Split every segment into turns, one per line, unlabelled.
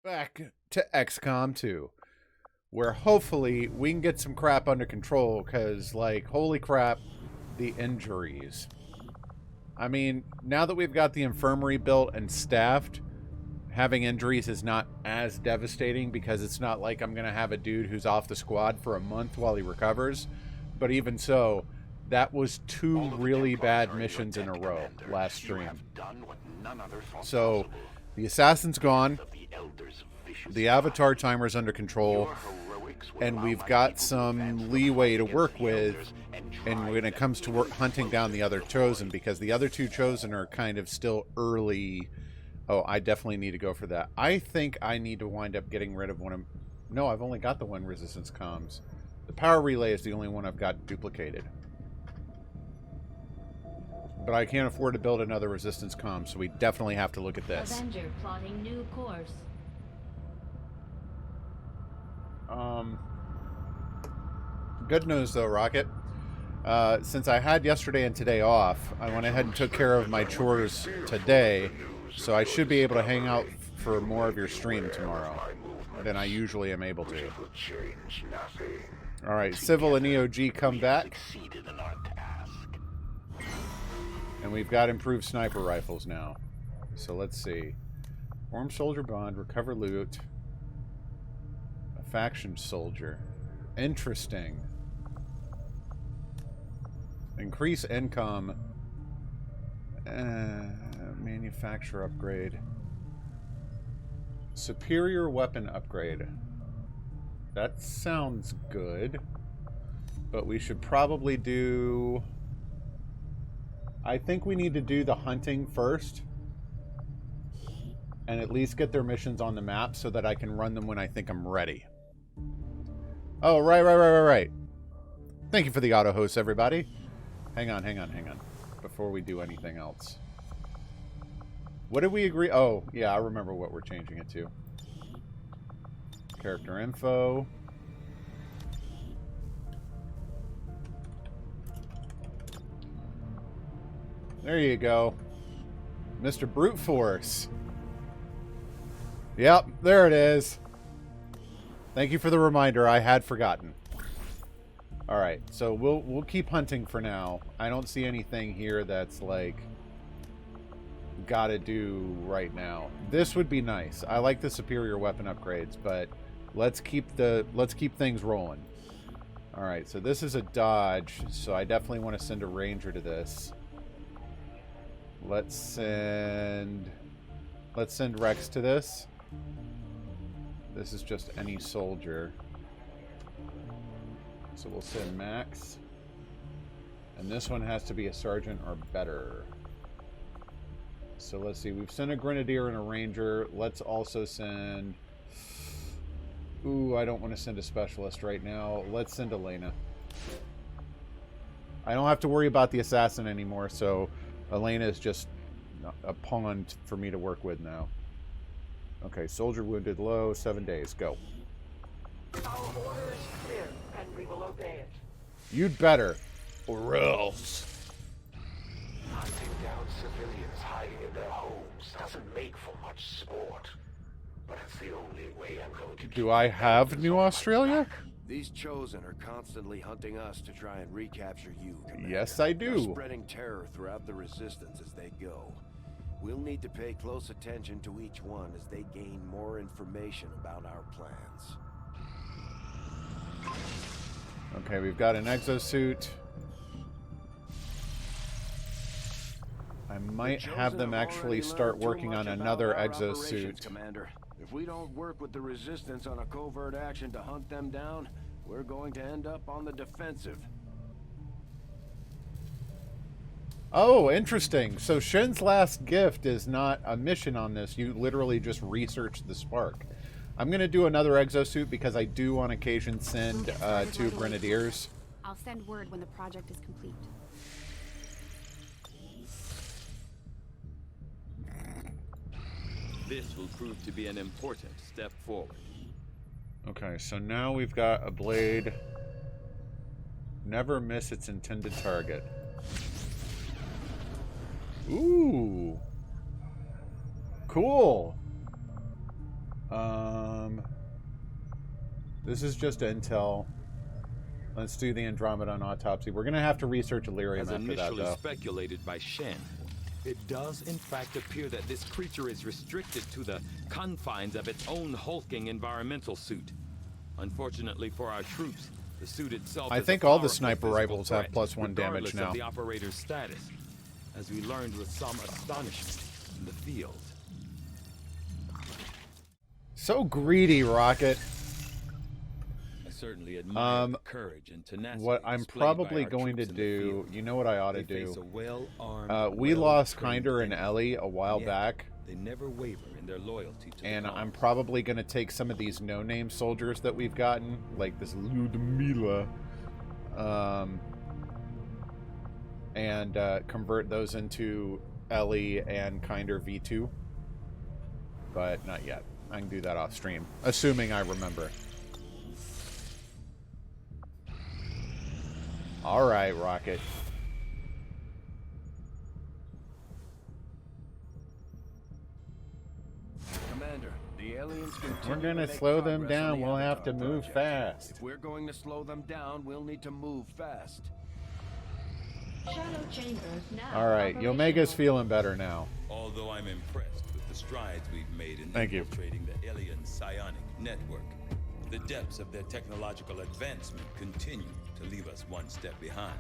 Back to XCOM 2, where hopefully we can get some crap under control, because, like, holy crap, the injuries. I mean, now that we've got the infirmary built and staffed, having injuries is not as devastating, because it's not like I'm going to have a dude who's off the squad for a month while he recovers. But even so, that was two really bad missions in a row last stream. So, the assassin's gone. The avatar timer's under control, and we've got some leeway to work with, and when it comes to hunting down the other chosen, because the other two chosen are kind of still early. Oh, I definitely need to go for that. I think I need to wind up getting rid of one of... No, I've only got the one resistance comms. The power relay is the only one I've got duplicated. But I can't afford to build another resistance comm, so we definitely have to look at this.
Avenger plotting new course.
Good news though, Rocket. Since I had yesterday and today off, I went ahead and took care of my chores today, so I should be able to hang out for more of your stream tomorrow than I usually am able to. Alright, Civil and EOG come back. And we've got improved sniper rifles now. So let's see. Form soldier bond, recover loot. A faction soldier. Interesting. Increase income. Manufacturer upgrade. Superior weapon upgrade. That sounds good. But we should probably do... I think we need to do the hunting first. And at least get their missions on the map so that I can run them when I think I'm ready. Oh, right. Thank you for the auto host, everybody. Hang on. Before we do anything else. What did we agree? Oh, yeah, I remember what we're changing it to. Character info. There you go. Mr. Brute Force. Yep, there it is. Thank you for the reminder. I had forgotten. Alright, so we'll keep hunting for now. I don't see anything here that's like gotta do right now. This would be nice. I like the superior weapon upgrades, but let's keep things rolling. Alright, so this is a dodge, so I definitely want to send a ranger to this. Let's send Rex to this. This is just any soldier. So we'll send Max. And this one has to be a sergeant or better. So let's see. We've sent a grenadier and a ranger. Let's also send... Ooh, I don't want to send a specialist right now. Let's send Elena. I don't have to worry about the assassin anymore, so... Elena is just a pawn for me to work with now. Okay, soldier wounded low, 7 days. Go.
Our order is clear, and we will obey it.
You'd better, or else.
Hunting down civilians hiding in their homes doesn't make for much sport. But it's the only way I'm going to...
Do I have New Australia?
These Chosen are constantly hunting us to try and recapture you, Commander.
Yes, I do.
They're spreading terror throughout the Resistance as they go. We'll need to pay close attention to each one as they gain more information about our plans.
Okay, we've got an exosuit. I might have them actually start working on another exosuit.
Commander. If we don't work with the Resistance on a covert action to hunt them down, we're going to end up on the defensive.
Oh, interesting. So Shen's last gift is not a mission on this. You literally just research the spark. I'm going to do another exosuit because I do on occasion send two grenadiers.
I'll send word when the project is complete.
This will prove to be an important step forward.
Okay, so now we've got a blade. Never miss its intended target. Ooh. Cool. This is just intel. Let's do the Andromedon autopsy. We're going to have to research Illyrium
As
after that,
initially
though.
speculated by Shen, it does in fact appear that this creature is restricted to the confines of its own hulking environmental suit. Unfortunately for our troops, the suit itself
I
is
think
a
all the
powerful
sniper
physical
rifles have
threat,
+1 damage
regardless
now.
of the operator's status, as we learned with some astonishment in the field.
So greedy, Rocket.
I certainly admire the courage and tenacity
What I'm
displayed by
probably
our
going to
troops in the
do,
field.
you know what I ought to
They face
do?
a well-armed,
We lost
well-trained
Kinder and
enemy,
Ellie a while
yet
back,
They never waver in their loyalty to
and
the
I'm
cause.
probably going to take some of these no-name soldiers that we've gotten, like this Ludmila, and convert those into Ellie and Kinder V2. But not yet. I can do that off stream, assuming I remember. All right, Rocket.
Commander, the aliens continue
We're going to
make
slow them
progress on
down.
the
We'll have to
Avatar
move
project.
fast.
If we're going to slow them down, we'll need to move fast.
Shadow chambers now.
All right, Yomega's
operational.
feeling better now.
Although I'm impressed with the strides we've made in
Thank you.
infiltrating the alien psionic network, the depths of their technological advancement continue to leave us one step behind.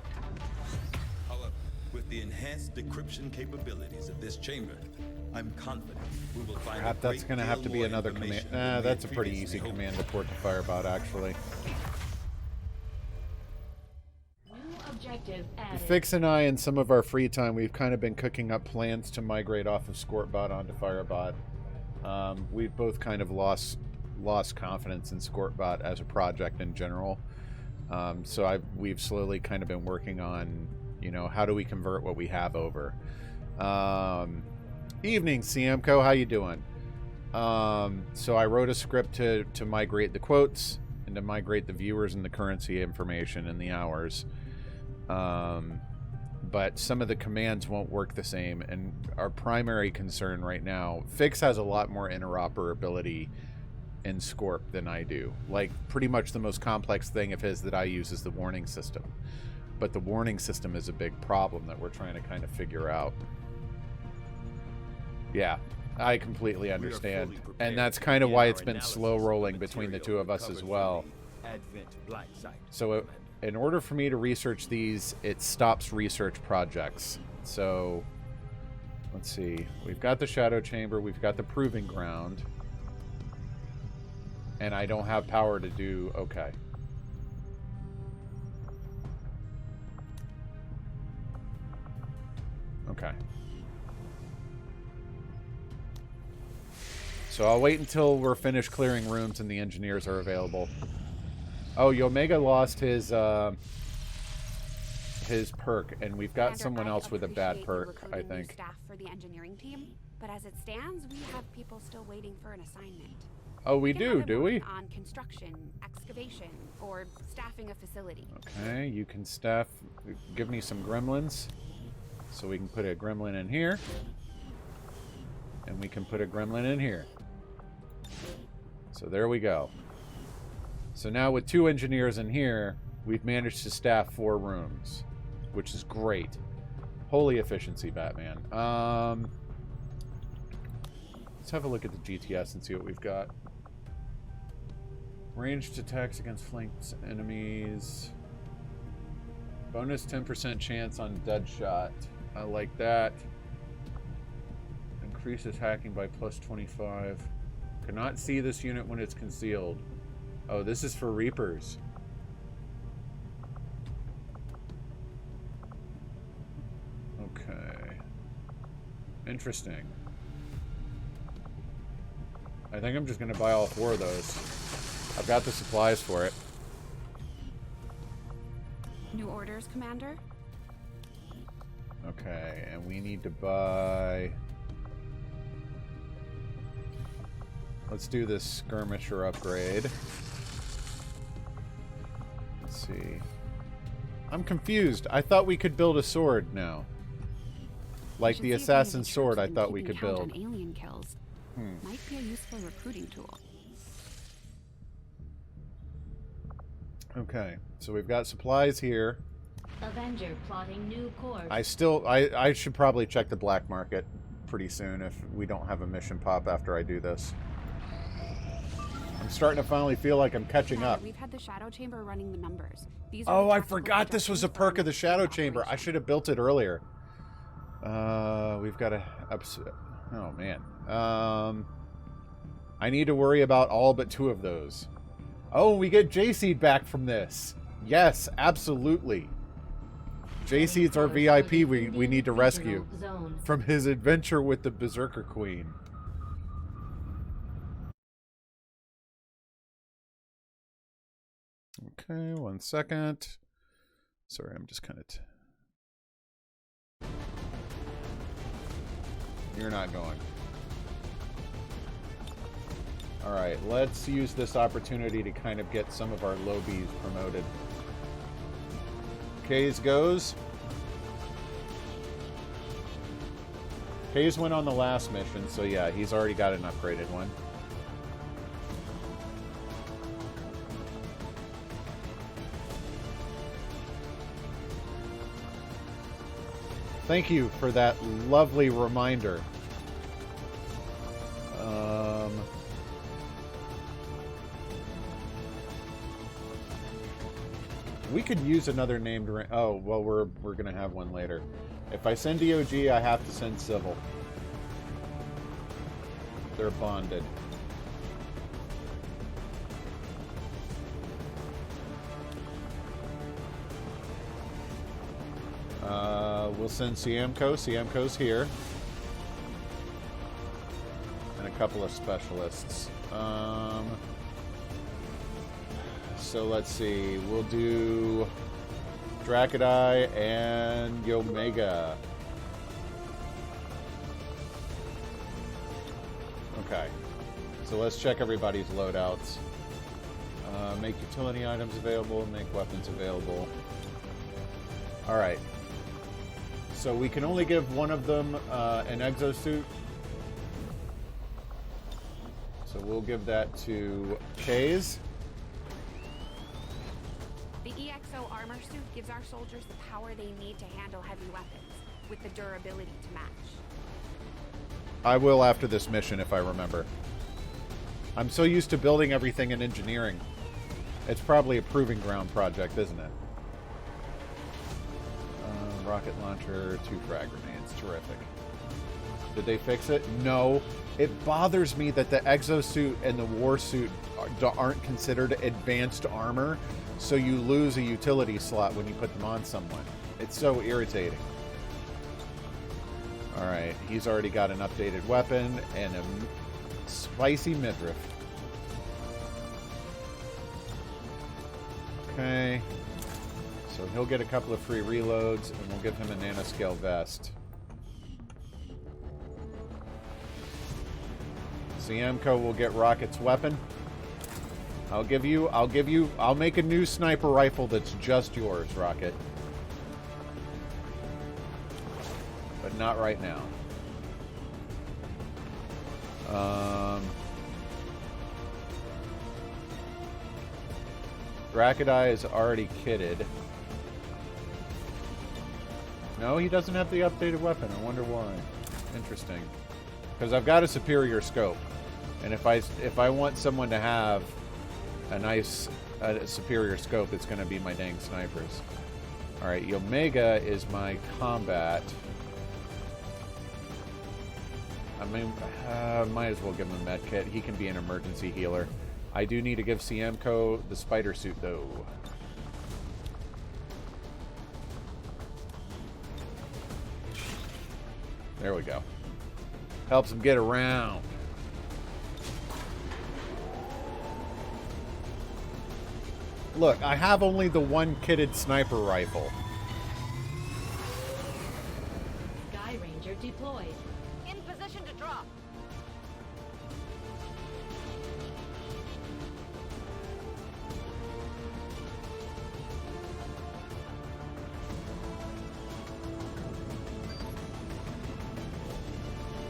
However, with the enhanced decryption capabilities of this chamber, I'm confident we will find
Perhaps
a
that's
great
going to have
deal
to be
more
another command.
information than we
That's
had
a pretty
previously
easy
hoped.
command to port to Firebot, actually.
New objective added.
Fix and I, in some of our free time, we've kind of been cooking up plans to migrate off of Scortbot onto Firebot. We've both kind of lost confidence in Scortbot as a project in general. So we've slowly kind of been working on, you know, how do we convert what we have over. Evening, CMCO, how you doing? So I wrote a script to migrate the quotes and to migrate the viewers and the currency information and the hours. But some of the commands won't work the same, and our primary concern right now, Fix has a lot more interoperability in Scorp than I do. Like, pretty much the most complex thing of his that I use is the warning system. But the warning system is a big problem that we're trying to kind of figure out. Yeah, I completely understand.
fully prepared
And that's
to
kind of
begin
why
our
it's been
analysis
slow
of the
rolling between the two
material
of us as
recovered
well.
from the Advent Black Site.
So in order for me to research these, it stops research projects. So let's see. We've got the Shadow Chamber. We've got the Proving Ground. And I don't have power to do... Okay. Okay. So I'll wait until we're finished clearing rooms and the engineers are available. Oh, Yomega lost his perk, and we've got
Commander,
someone
I
else with a bad
appreciate you
perk, I
recruiting new
think.
staff for the engineering team, but as it stands, we have people still waiting for an assignment.
Oh, we
can
do,
have them
do we?
working on construction, excavation, or staffing a facility.
Okay, you can staff... Give me some gremlins. So we can put a gremlin in here. And we can put a gremlin in here. So there we go. So now with 2 engineers in here, we've managed to staff 4 rooms, which is great. Holy efficiency, Batman. Let's have a look at the GTS and see what we've got. Ranged attacks against flanked enemies. Bonus 10% chance on dead shot. I like that. Increases hacking by plus 25. Cannot see this unit when it's concealed. Oh, this is for Reapers. Okay. Interesting. I think I'm just going to buy all 4 of those. I've got the supplies for it.
New orders, Commander?
Okay, and we need to buy... Let's do this skirmisher upgrade. Let's see. I'm confused. I thought we could build a sword now. Like
We should
the
see if any of
assassin's
troops
sword I
been
thought we
keeping
could
count
build.
on alien kills. Might be a useful recruiting tool.
Okay, so we've got supplies here.
Avenger plotting new course.
I should probably check the black market pretty soon if we don't have a mission pop after I do this. I'm starting to finally feel like I'm catching up.
We've had the Shadow Chamber running the numbers. These
Oh,
are
I forgot this was a perk of the Shadow Chamber. I should have built it earlier. We've got a... Oh, man. I need to worry about all but 2 of those. Oh, we get J-Seed back from this. Yes, absolutely. J-Seed's our VIP we need to rescue from his adventure with the Berserker Queen. Okay, 1 second. Sorry, I'm just kind of... You're not going. Alright, let's use this opportunity to kind of get some of our lobies promoted. Kays goes. Kays went on the last mission, so yeah, he's already got an upgraded one. Thank you for that lovely reminder. We could use another named... Oh, well, we're going to have one later. If I send DOG, I have to send Civil. They're bonded. We'll send Siamco. Siamco's here. And a couple of specialists. So let's see. We'll do Drakadai and Yomega. Okay. So let's check everybody's loadouts. Make utility items available. Make weapons available. Alright. So we can only give one of them an exosuit. So we'll give that to Kays.
The EXO armor suit gives our soldiers the power they need to handle heavy weapons, with the durability to match.
I will after this mission, if I remember. I'm so used to building everything in engineering. It's probably a proving ground project, isn't it? Rocket launcher, 2 frag grenades. Terrific. Did they fix it? No. It bothers me that the exosuit and the war suit aren't considered advanced armor, so you lose a utility slot when you put them on someone. It's so irritating. Alright, he's already got an updated weapon and a spicy midriff. Okay. So he'll get a couple of free reloads, and we'll give him a nanoscale vest. Siamco will get Rocket's weapon. I'll make a new sniper rifle that's just yours, Rocket. But not right now. Drakadai is already kitted. No, he doesn't have the updated weapon. I wonder why. Interesting. Because I've got a superior scope. And if I want someone to have a nice superior scope, it's going to be my dang snipers. Alright, Yomega is my combat. I mean, might as well give him a med kit. He can be an emergency healer. I do need to give Siamco the spider suit, though. There we go. Helps him get around. Look, I have only the one kitted sniper rifle.
Sky Ranger deployed.
In position to drop.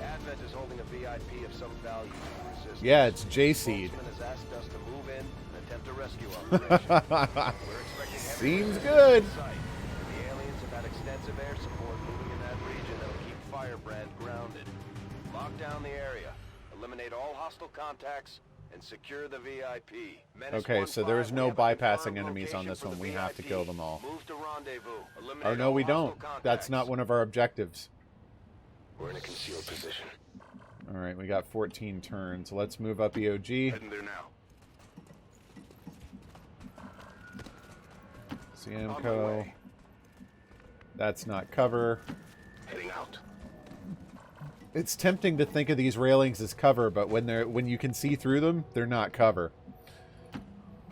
Advent is holding a VIP of some value to the resistance.
Yeah, it's J-Seed.
Spokesman has asked us to move in and attempt to rescue operation. We're expecting heavy
Seems
resistance
good.
on site. The aliens have had extensive air support moving in that region that'll keep Firebrand grounded. Lock down the area, eliminate all hostile contacts, and secure the VIP. Menace
Okay, so there's
1-5,
no
we have a
bypassing
confirmed
enemies on
location
this
for
one.
the
We have to
VIP.
kill them all.
Move to rendezvous. Eliminate
Oh, no,
all
we
hostile
don't.
contacts.
That's not one of our objectives.
We're in a concealed position.
All right, we got 14 turns. Let's move up EOG.
Heading there now. On my
CMCO.
way.
That's not cover.
Heading out.
It's tempting to think of these railings as cover, but when you can see through them, they're not cover.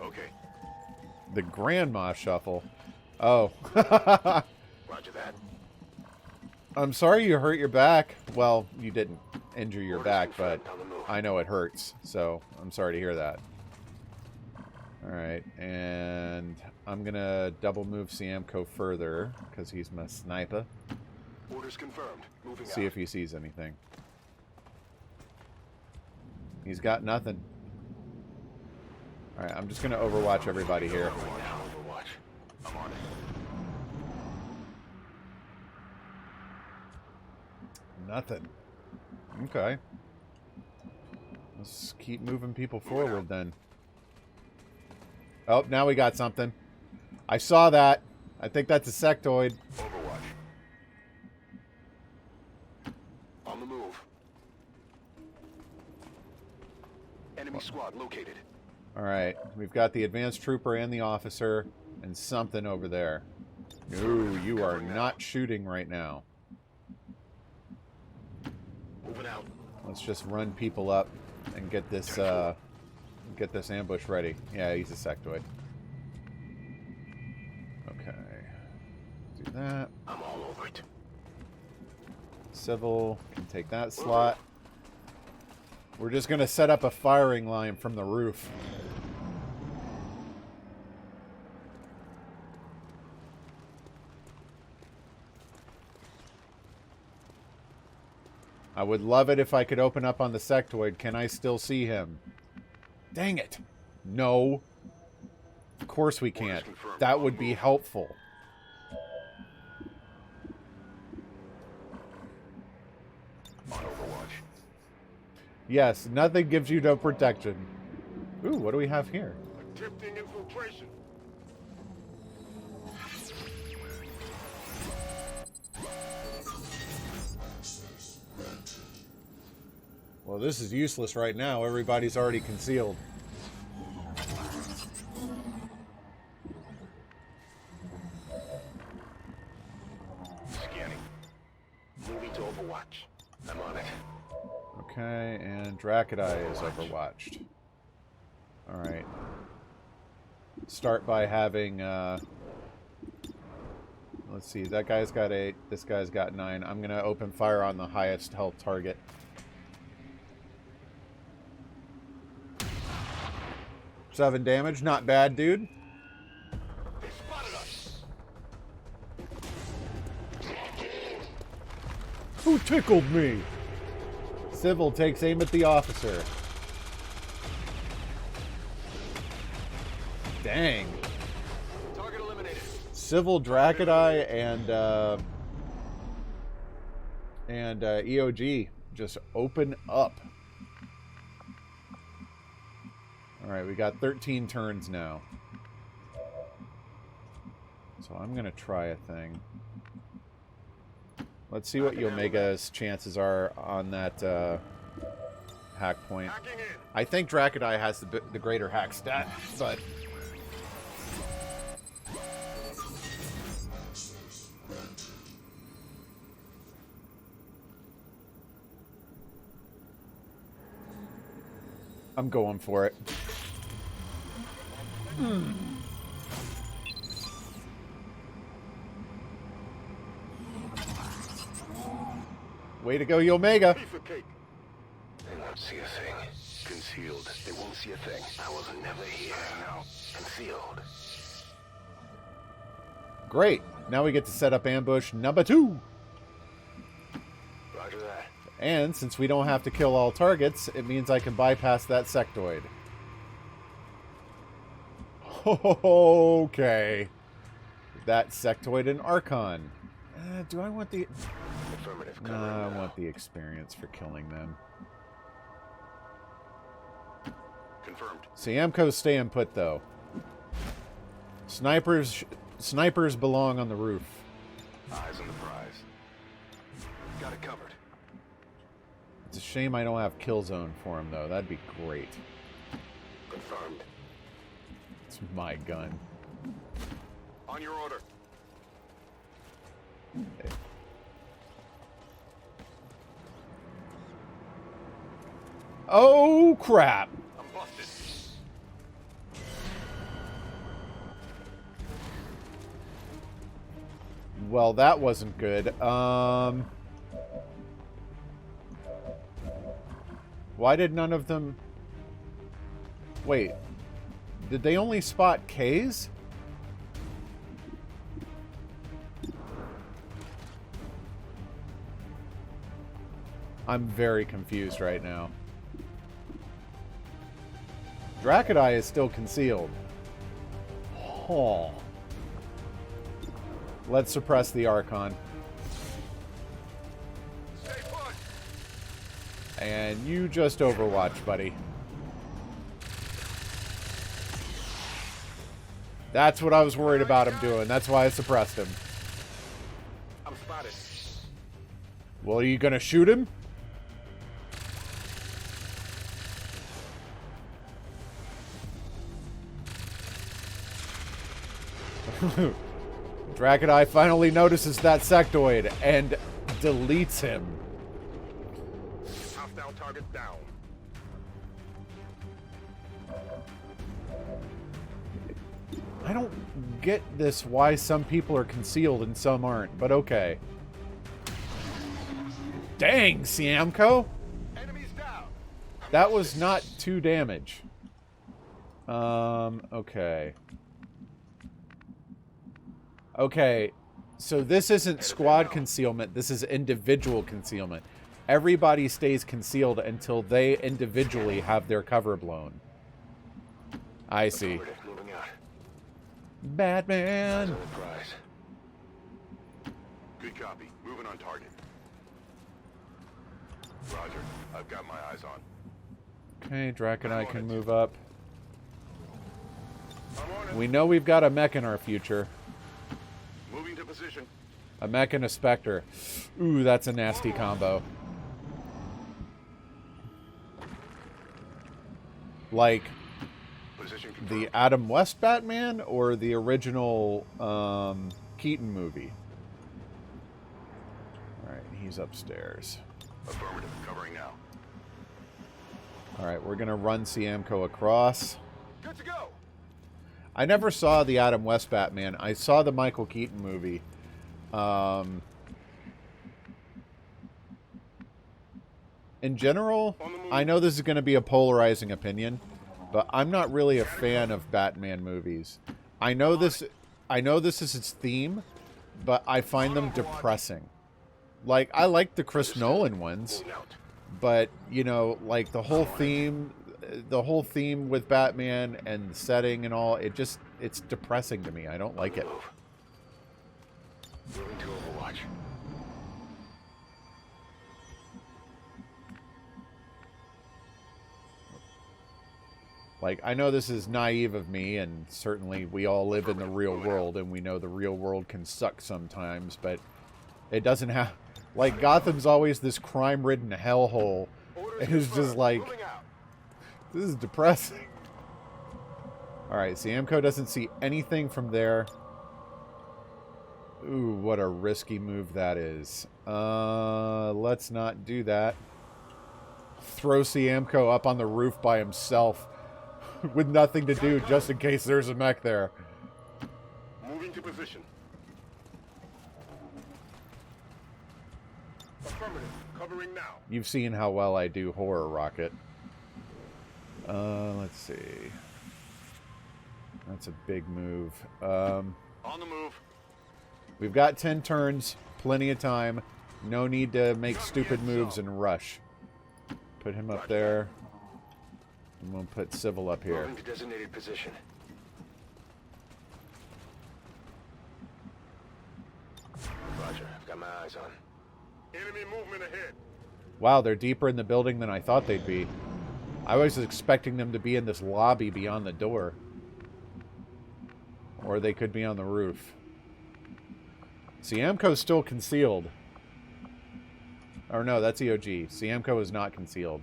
Okay.
The Grandma Shuffle. Oh.
Roger that.
I'm sorry you hurt your back. Well, you didn't injure your
Orders
back, but
confirmed. On the move.
I know it hurts, so I'm sorry to hear that. Alright, and I'm going to double move CMCO further, because he's my sniper.
Orders confirmed. Moving
See
out.
if he sees anything. He's got nothing. Alright, I'm just going to overwatch everybody here.
Overwatch. I'm on it.
Nothing. Okay. Let's keep moving people forward then. Oh, now we got something. I saw that. I think that's a sectoid.
Overwatch. On the move. Enemy squad located.
Alright, we've got the advanced trooper and the officer, and something over there. No, you are not shooting right now.
Moving out.
Let's just run people up and get this ambush ready. Yeah, he's a sectoid. Okay. Do that.
I'm all over it.
Civil can take that slot. We're just going to set up a firing line from the roof. I would love it if I could open up on the sectoid. Can I still see him? Dang it. No. Of course we can't. That would be helpful.
On Overwatch.
Yes, nothing gives you no protection. Ooh, what do we have here?
Attempting infiltration.
Well, this is useless right now. Everybody's already concealed.
Scanning. Moving to Overwatch. I'm on it.
Okay, and Drakadai is overwatched. Alright. Start by having, let's see, that guy's got 8, this guy's got 9. I'm gonna open fire on the highest health target. Seven damage, not bad, dude.
They spotted us.
Who tickled me? Civil takes aim at the officer. Dang.
Target eliminated.
Civil, Drakadai, and EOG just open up. Alright, we got 13 turns now. So I'm going to try a thing. Let's see what Yomega's chances are on that hack point.
Hacking in.
I think Drakadai has the greater hack stat, but... I'm going for it. Way to go, Yomega!
Piece of cake. They won't see a thing. Concealed. They won't see a thing. I was never here. No. Concealed.
Great. Now we get to set up ambush number 2.
Roger that.
And since we don't have to kill all targets, it means I can bypass that sectoid. Okay. That sectoid and Archon. Do I want the...
Affirmative.
No, I want the experience for killing them.
Confirmed.
Siamco's staying put, though. Snipers belong on the roof.
Eyes on the prize. Got it covered.
It's a shame I don't have kill zone for him, though. That'd be great.
Confirmed.
It's my gun.
On your order.
Oh, crap.
I'm busted.
Well, that wasn't good. Why did none of them... Wait. Did they only spot K's? I'm very confused right now. Dracodai is still concealed. Oh. Let's suppress the Archon.
Stay put.
And you just overwatch, buddy. That's what I was worried about him doing. That's why I suppressed him.
I'm spotted.
Well, are you gonna shoot him? Dracodai finally notices that sectoid and deletes him.
Hostile target down.
I don't get this, why some people are concealed and some aren't, but okay. Dang, Siamco!
Enemies down.
That was not 2 damage. Okay. Okay, so this isn't squad concealment, this is individual concealment. Everybody stays concealed until they individually have their cover blown. I see.
Moving out.
Batman!
On the prize.
Good copy. Moving on target. Roger. I've got my eyes on.
Okay, Drac and I can move up.
I'm on it.
We know we've got a mech in our future.
Moving to position.
A mech and a Spectre. Ooh, that's a nasty combo. Like
Position confirmed.
the Adam West Batman or the original Keaton movie? Alright, he's upstairs.
Affirmative. Covering now.
Alright, we're going to run Siamco across.
Good to go.
I never saw the Adam West Batman. I saw the Michael Keaton movie. In general, I know this is going to be a polarizing opinion, but I'm not really a fan of Batman movies. I know this is its theme, but I find them depressing. Like, I like the Chris Nolan ones, but, you know, like the whole theme with Batman and the setting and all, it's depressing to me. I don't like it.
Moving to Overwatch.
Like, I know this is naive of me, and certainly we all live in the real world, and we know the real world can suck sometimes, but it doesn't have... Like, Gotham's always this crime-ridden hellhole. And it's just like... This is depressing. Alright, Siamco doesn't see anything from there. Ooh, what a risky move that is. Let's not do that. Throw Siamco up on the roof by himself with nothing to do, just in case there's a mech there.
Moving to position. Affirmative. Covering now.
You've seen how well I do Horror Rocket. Let's see. That's a big move.
On the move.
We've got 10 turns, plenty of time. No need to make stupid moves and rush. Put him up there. I'm going to put Civil up here.
Moving to designated position. my eyes on.
Enemy movement ahead.
Wow, they're deeper in the building than I thought they'd be. I was expecting them to be in this lobby beyond the door. Or they could be on the roof. Siamco's still concealed. Or no, that's EOG. Siamco is not concealed.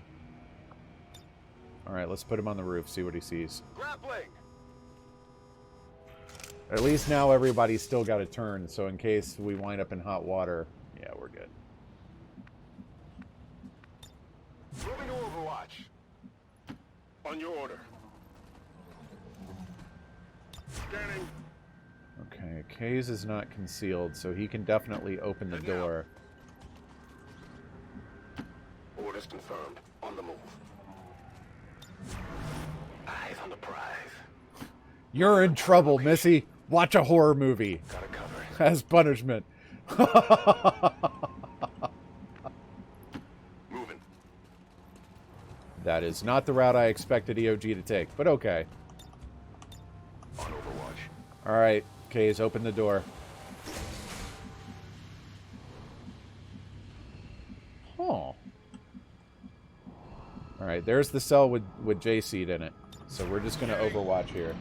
Alright, let's put him on the roof, see what he sees.
Grappling!
At least now everybody's still got a turn, so in case we wind up in hot water, yeah, we're good.
Moving to Overwatch. On your order. Scanning.
Okay, Kaze is not concealed, so he can definitely open the door.
Orders confirmed. On the move. Eyes on the prize.
You're in trouble, Missy. Watch a horror movie.
Got it covered.
As punishment.
Moving.
That is not the route I expected EOG to take, but okay.
On Overwatch.
Alright, Kaze, open the door. Huh. Alright, there's the cell with J-Seed in it. So we're just going to Overwatch here.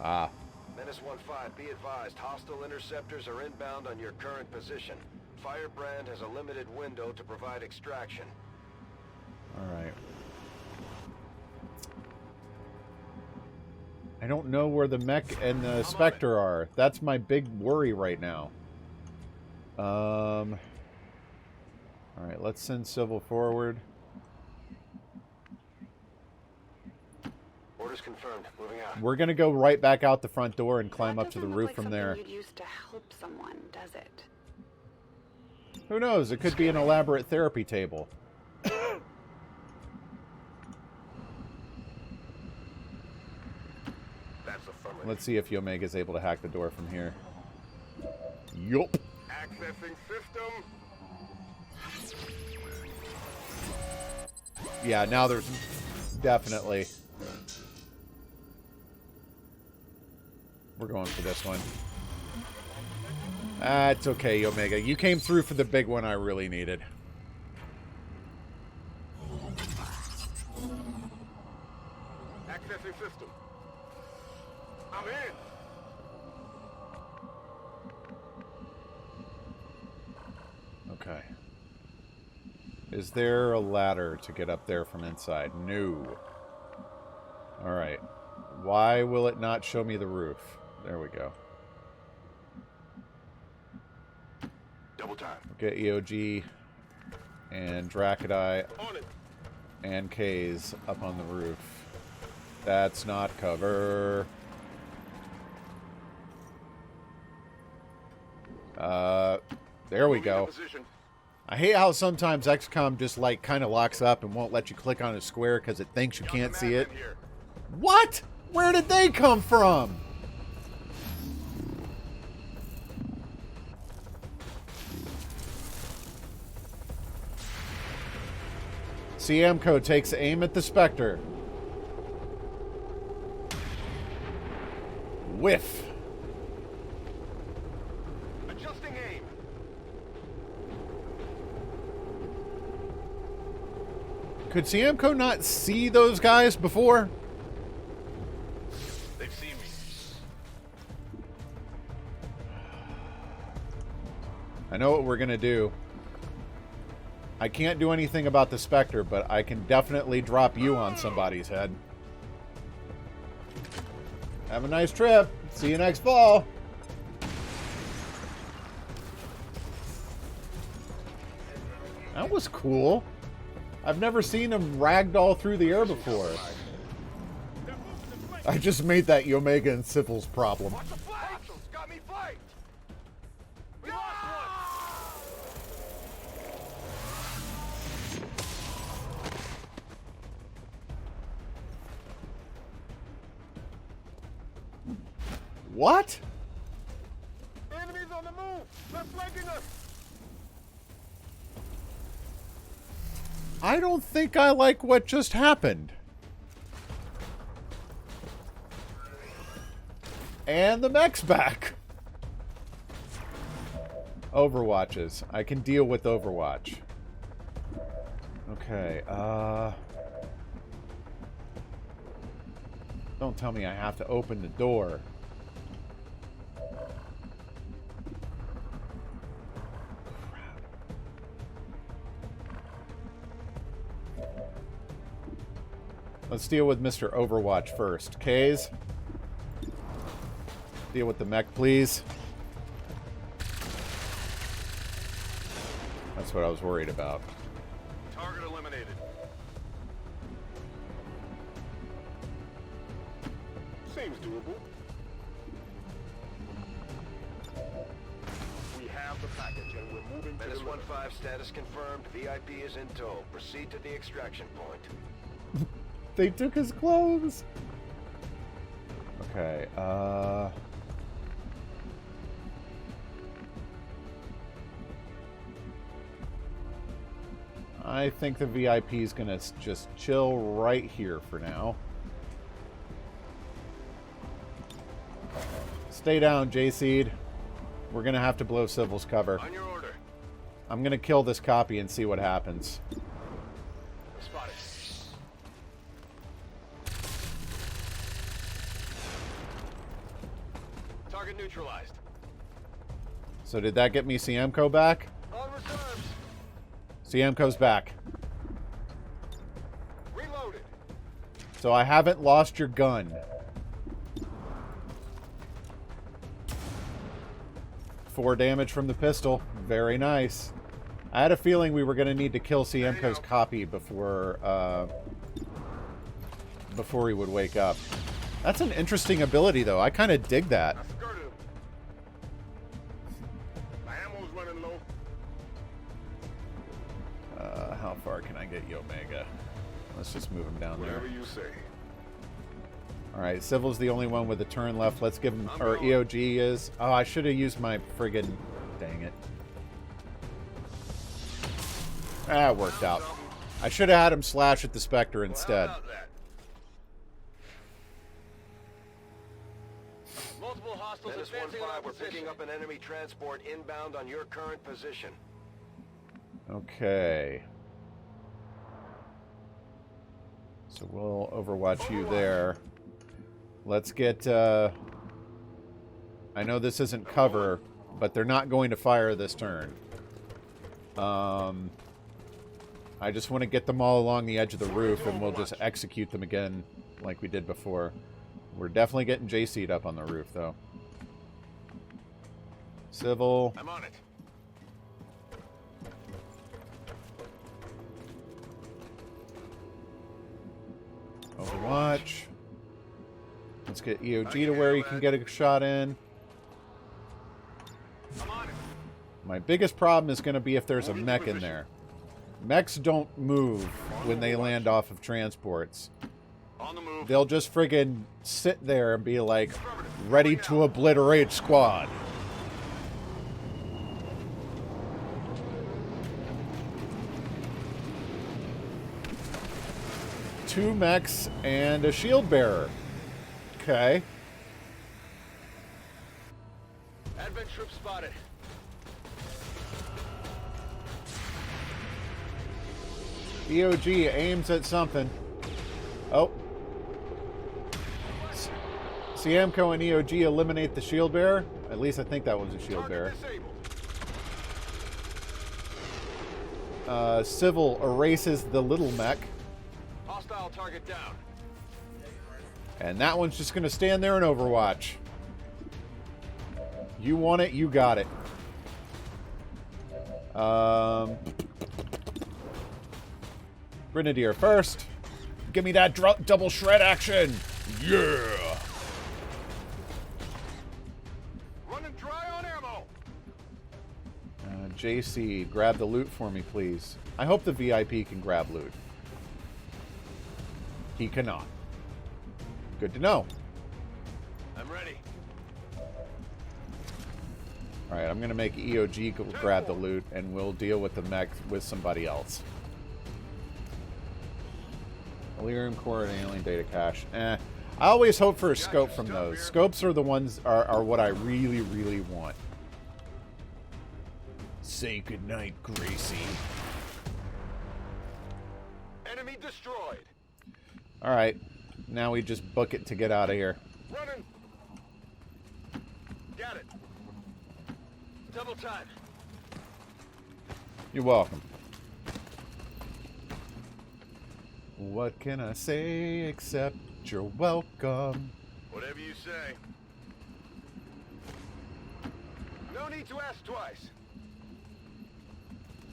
Ah.
Menace 1-5, be advised, hostile interceptors are inbound on your current position. Firebrand has a limited window to provide extraction.
Alright. I don't know where the mech and the Spectre are. That's my big worry right now. Alright, let's send Civil forward.
Orders confirmed. Moving out.
We're going to go right back out the front door and climb up to the roof from there.
You'd use to help someone, does it?
Who knows? It could be an elaborate therapy table.
That's affirmative.
Let's see if Yomega's able to hack the door from here. Yup.
Accessing system.
Yeah, now there's definitely... We're going for this one. It's okay, Yomega. You came through for the big one I really needed.
Accessing system. I'm in.
Okay. Is there a ladder to get up there from inside? No. Alright. Why will it not show me the roof? There we go.
Double time.
Get EOG and Dracodai
On it.
and Kaze up on the roof. That's not cover. There we go.
Position.
I hate how sometimes XCOM just like kind of locks up and won't let you click on a square because it thinks you can't see it. What? Where did they come from? Siamco takes aim at the Spectre. Whiff.
Adjusting aim.
Could Siamco not see those guys before?
They've seen me.
I know what we're going to do. I can't do anything about the Spectre, but I can definitely drop you on somebody's head. Have a nice trip. See you next fall. That was cool. I've never seen him ragdoll through the air before. I just made that Yomega and Civil's problem.
Watch the flanks. Got me flanked. We lost
What?
one. Enemies on the move. They're flanking us.
I don't think I like what just happened. And the mech's back. Overwatches. I can deal with Overwatch. Okay, don't tell me I have to open the door. Let's deal with Mr. Overwatch first. Kays? Deal with the mech, please. That's what I was worried about.
Target eliminated.
Seems doable. We have the package and we're moving to
Menace
the
1-5 status confirmed. VIP is in tow. Proceed to the extraction point.
They took his clothes. Okay, I think the VIP is gonna just chill right here for now. Stay down, J-Seed. We're gonna have to blow Civil's cover.
On your order.
I'm gonna kill this copy and see what happens.
Spotted. Target neutralized.
So did that get me Siemko back?
On reserves.
Siemko's back.
Reloaded.
So I haven't lost your gun. 4 damage from the pistol. Very nice. I had a feeling we were going to need to kill Siemko's copy before he would wake up. That's an interesting ability, though. I kind of dig that.
I skirted him. My ammo's running low.
How far can I get you, Omega? Let's just move him down there.
Whatever you say.
Alright, Civil's the only one with a turn left. Let's give him... Or EOG is... Oh, I should have used my friggin... Dang it. Ah, it worked out. I should have had him slash at the Spectre instead.
Multiple hostiles advancing on our position. We're picking up an enemy transport inbound on your current position.
Okay. So we'll overwatch you there. Let's get... I know this isn't cover, but they're not going to fire this turn. I just want to get them all along the edge of the roof, and we'll just execute them again like we did before. We're definitely getting J-Seed up on the roof, though. Civil.
I'm on it.
Overwatch. Let's get EOG to where he can get a shot in.
I'm on it.
My biggest problem is going to be if there's a mech in there. Mechs don't move when they land off of transports.
On the move.
They'll just friggin' sit there and be like, ready to obliterate squad. Two mechs and a shield bearer. Okay.
Advent troop spotted.
EOG aims at something. Oh. Siemko and EOG eliminate the shield bearer. At least I think that was a shield bearer. Civil erases the little mech.
Hostile target down.
And that one's just going to stand there and overwatch. You want it, you got it. Grenadier first. Give me that double shred action. Yeah.
Running dry on ammo.
JC, grab the loot for me, please. I hope the VIP can grab loot. He cannot. Good to know.
I'm ready.
Alright, I'm going to make EOG grab the loot, and we'll deal with the mech with somebody else. Delirium core and alien data cache. I always hope for a scope from those. Scopes are the ones are what I really, really want. Say goodnight, Gracie.
Enemy destroyed.
Alright. Now we just book it to get out of here.
Running. Got it. Double time.
You're welcome. What can I say except you're welcome?
Whatever you say. No need to ask twice.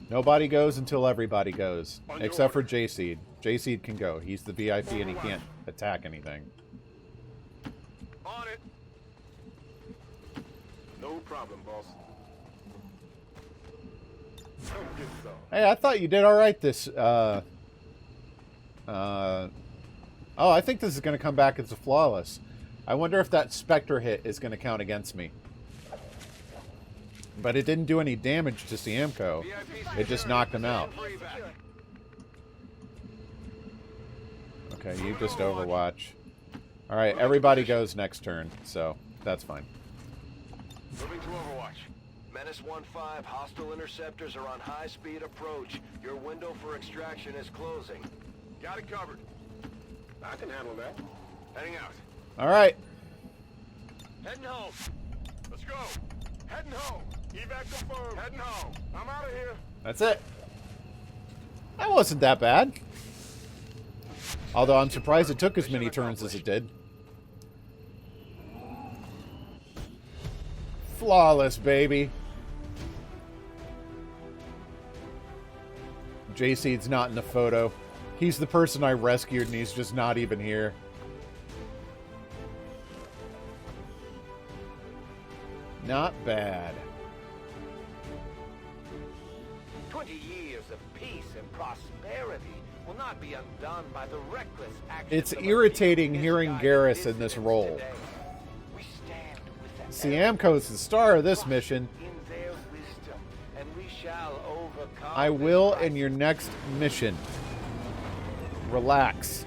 Nobody goes until everybody goes.
On your
Except for
order.
J-Seed. J-Seed can go. He's the VIP and he can't attack anything.
On it. No problem, boss. Come get some.
Hey, I thought you did alright this, Oh, I think this is going to come back as a flawless. I wonder if that Spectre hit is going to count against me. But it didn't do any damage to Siamco. It just knocked him out. Okay, you just Overwatch. Alright, everybody goes next turn, so that's fine.
Moving to Overwatch. Menace 1-5, hostile interceptors are on high-speed approach. Your window for extraction is closing. Got it covered. I can handle that. Heading out.
Alright.
Heading home. Let's go. Heading home. Evac confirmed. Heading home. I'm out of here.
That's it. That wasn't that bad. Although I'm surprised it took as many turns as it did. Flawless, baby. J-Seed's not in the photo. He's the person I rescued and he's just not even here. Not bad.
20 years of peace and prosperity will not be undone by the reckless actions
It's
of a
irritating
few
hearing
misguided
Garrus in this
dissidents
role.
today. We stand with the
Siamco's the star of this mission.
in their wisdom, and we shall overcome
I
this
will
crisis.
in your next mission. Relax.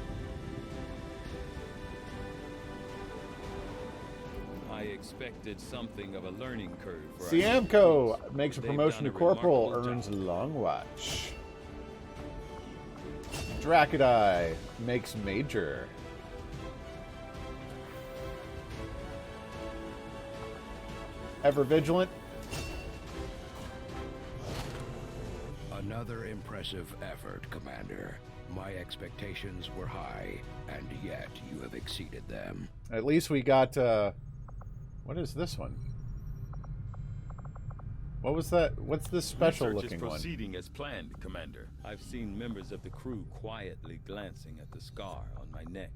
I expected something of a learning curve for our
Siamco
troops.
makes a
They've
promotion to
done a
corporal,
remarkable
earns
job.
long watch. Dracudai makes major. Ever vigilant?
Another impressive effort, Commander. My expectations were high, and yet you have exceeded them.
At least we got, what is this one? What was that? What's this special
Research
looking
is
one?
proceeding as planned, Commander. I've seen members of the crew quietly glancing at the scar on my neck.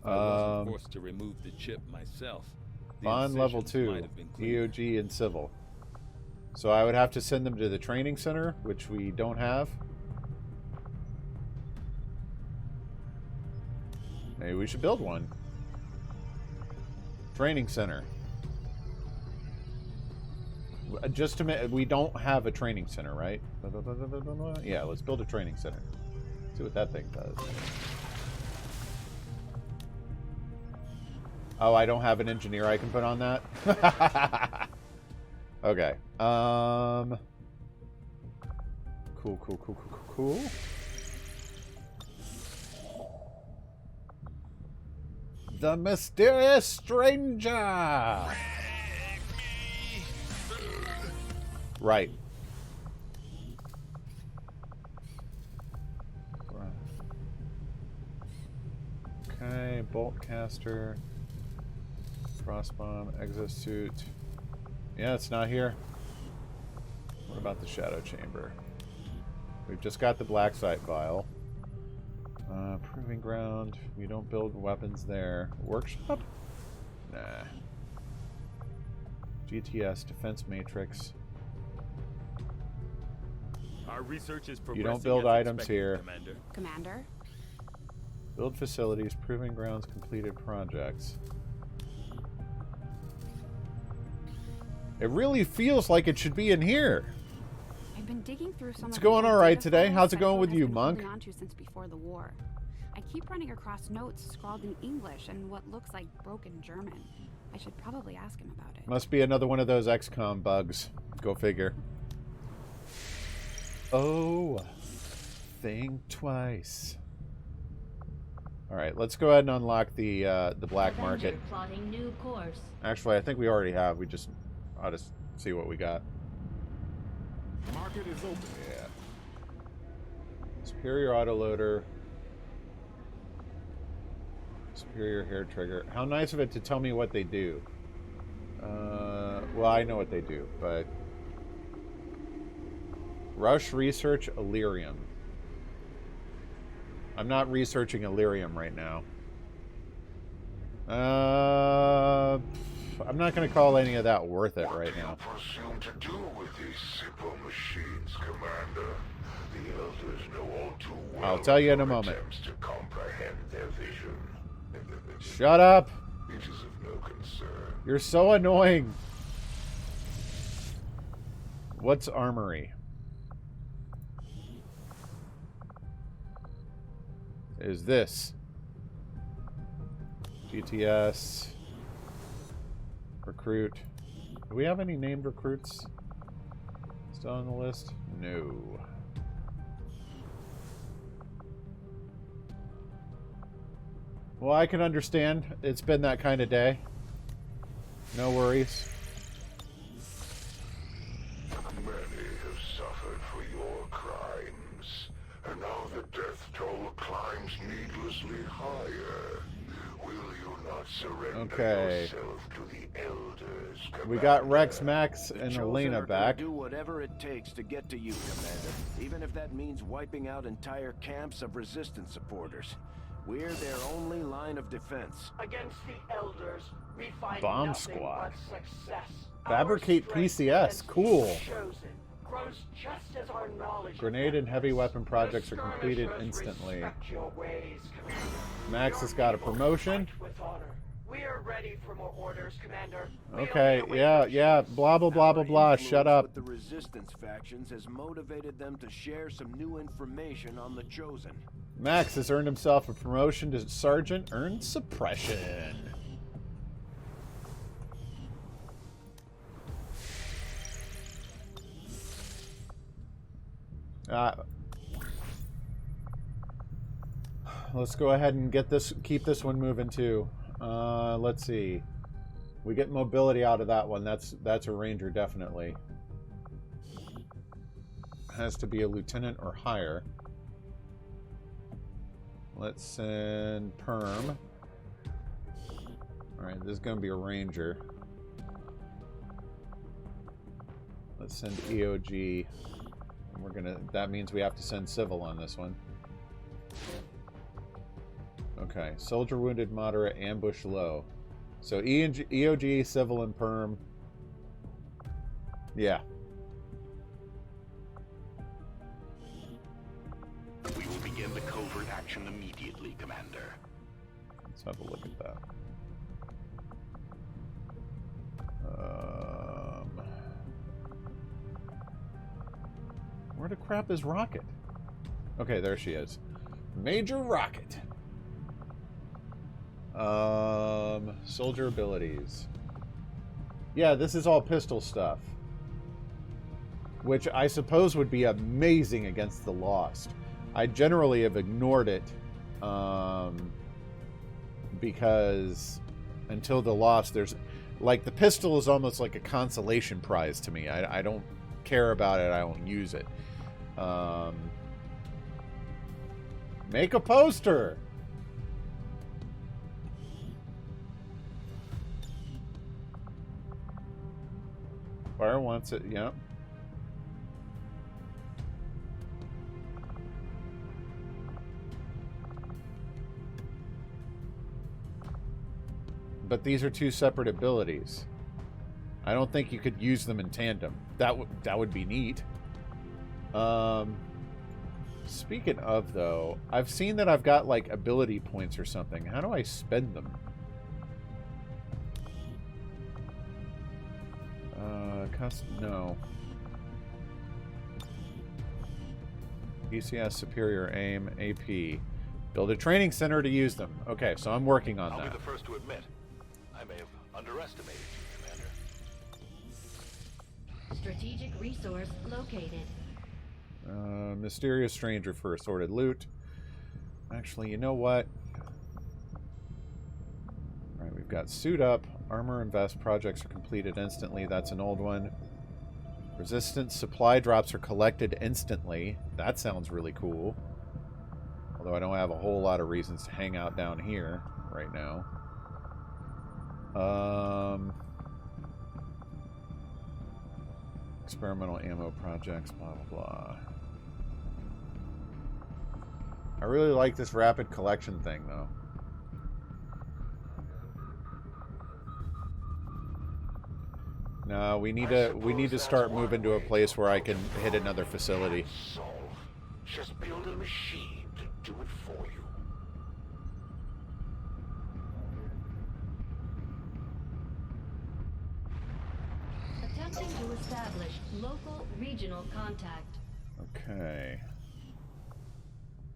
If I wasn't forced to remove the chip myself, the
Bond level
incisions
2,
might have been cleaner.
EOG and civil. So I would have to send them to the training center, which we don't have. Maybe we should build one. Training center. Just a we don't have a training center, right? Yeah, let's build a training center. See what that thing does. Oh, I don't have an engineer I can put on that? Okay. Cool. The mysterious stranger. Right. Okay, bolt caster, crossbomb, exosuit. Yeah, it's not here. What about the shadow chamber? We've just got the black site vial. Proving ground. We don't build weapons there. Workshop? Nah. GTS, defense matrix.
Our research is
You don't
progressing
build
as
items
expected,
here.
Commander.
Commander?
Build facilities, proving grounds, completed projects. It really feels like it should be in here.
I've been digging through some
It's
of
going
the
all right
data
today.
files
How's it going
Central
with
has
you,
been
Monk?
holding onto since before the war. I keep running across notes scrawled in English and what looks like broken German. I should probably ask him about it.
Must be another one of those XCOM bugs. Go figure. Oh, think twice. All right, let's go ahead and unlock the black
Avenger
market.
plotting new course.
Actually, I think we already have. We just ought to see what we got.
Market is open.
Yeah. Superior autoloader. Superior hair trigger. How nice of it to tell me what they do. Well, I know what they do, but... Rush research Illyrium. I'm not researching Illyrium right now. I'm not going to call any of that worth it right now.
What do you presume to do with these simple machines, Commander? The Elders know all too well.
I'll tell you in a
of your
moment.
attempts to comprehend their vision.
Shut up!
It is of no concern.
You're so annoying. What's armory? Is this GTS recruit? Do we have any named recruits still on the list? No. Well, I can understand. It's been that kind of day. No worries.
Many have suffered for your crimes, and now the death toll climbs needlessly higher. Will you not surrender yourself to the Elders, Commander?
We got Rex, Max, and
Chosen
Elena
are gonna
back.
do whatever it takes to get to you, Commander. Even if that means wiping out entire camps of Resistance supporters. We're their only line of defense.
Against the Elders, we find
Bomb
nothing
squad.
but success.
Fabricate
Our strength
PCS.
against
Cool.
the Chosen grows just as our knowledge
Grenade
of
and heavy
them
weapon
does.
projects are
The
completed
skirmishers
instantly.
respect your ways, Commander.
Max
Your
has got a
people
promotion.
fight with honor. We are ready for more orders, Commander. We
Okay,
only await
yeah,
your
yeah,
choice.
blah, blah, blah, blah, blah,
Influence
shut up.
with the Resistance factions has motivated them to share some new information on the Chosen.
Max has earned himself a promotion to Sergeant, earned suppression. Let's go ahead and get this, keep this one moving too. Let's see. We get mobility out of that one. That's a ranger definitely. Has to be a lieutenant or higher. Let's send Perm. Alright, this is going to be a ranger. Let's send EOG. And we're gonna, that means we have to send civil on this one. Okay, soldier wounded moderate, ambush low. So EOG, civil, and Perm. Yeah.
We will begin the covert action immediately, Commander.
Let's have a look at that. Where the crap is Rocket? Okay, there she is. Major Rocket. Soldier abilities. Yeah, this is all pistol stuff. Which I suppose would be amazing against the Lost. I generally have ignored it. Because until the Lost, there's... Like, the pistol is almost like a consolation prize to me. I don't care about it. I don't use it. Make a poster! Fire wants it, yeah. But these are two separate abilities. I don't think you could use them in tandem. That would be neat. Speaking of, though, I've seen that I've got, like, ability points or something. How do I spend them? No. PCS, superior aim, AP. Build a training center to use them. Okay, so I'm working on
I'll
that.
be the first to admit, I may have underestimated you, Commander.
Strategic resource located.
Mysterious stranger for assorted loot. Actually, you know what? Alright, we've got suit up. Armor and vest projects are completed instantly. That's an old one. Resistance supply drops are collected instantly. That sounds really cool. Although I don't have a whole lot of reasons to hang out down here right now. Experimental ammo projects, blah, blah, blah. I really like this rapid collection thing, though. No, we need to start moving to a place where I can hit another facility.
Just build a machine to do it for you.
Attempting to establish local regional contact.
Okay.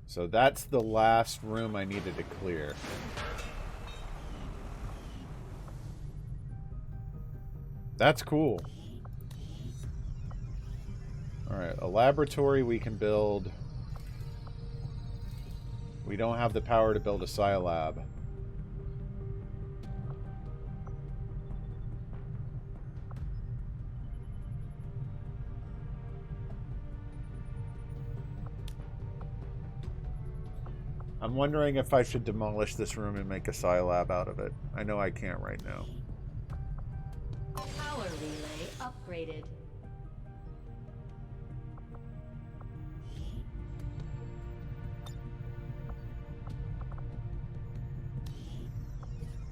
So that's the last room I needed to clear. That's cool. Alright, a laboratory we can build. We don't have the power to build a Scilab. I'm wondering if I should demolish this room and make a Scilab out of it. I know I can't right now.
Power relay upgraded.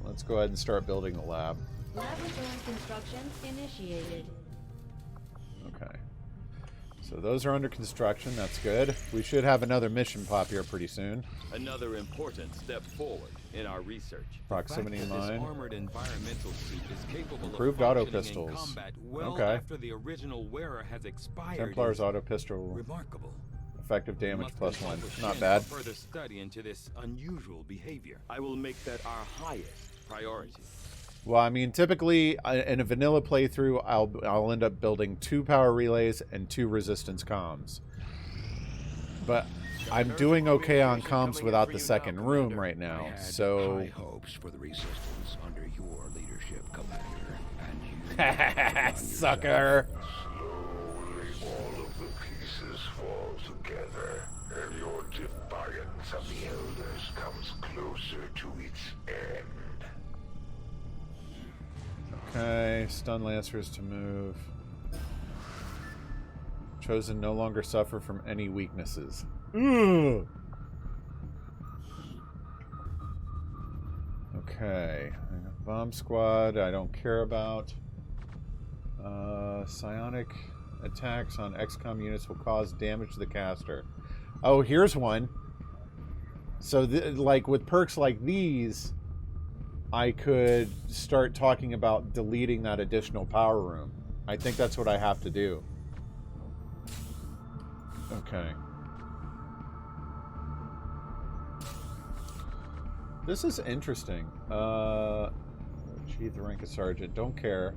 Let's go ahead and start building a lab.
Laboratory construction initiated.
Okay. So those are under construction. That's good. We should have another mission pop here pretty soon.
Another important step forward in our research.
Proximity mine.
This armored environmental suit is capable
Improved
of
auto
functioning in
pistols.
combat well
Okay.
after the original wearer has expired.
Templar's
is
auto pistol.
remarkable.
Effective damage
Must
+1.
accomplish
Not
in
bad.
for further study into this unusual behavior. I will make that our highest priority.
Well, I mean, typically in a vanilla playthrough, I'll end up building 2 power relays and 2 resistance comms. But I'm doing okay on comms without the second room right now.
I had
So
high hopes for the resistance under your leadership, Commander, and you
sucker.
Slowly, all of the pieces fall together, and your defiance of the Elders comes closer to its end.
Okay, stun lancers to move. Chosen no longer suffer from any weaknesses. Ugh. Okay, bomb squad. I don't care about. Psionic attacks on XCOM units will cause damage to the caster. Oh, here's one. So, like with perks like these, I could start talking about deleting that additional power room. I think that's what I have to do. Okay. This is interesting. Achieve the rank of sergeant. Don't care.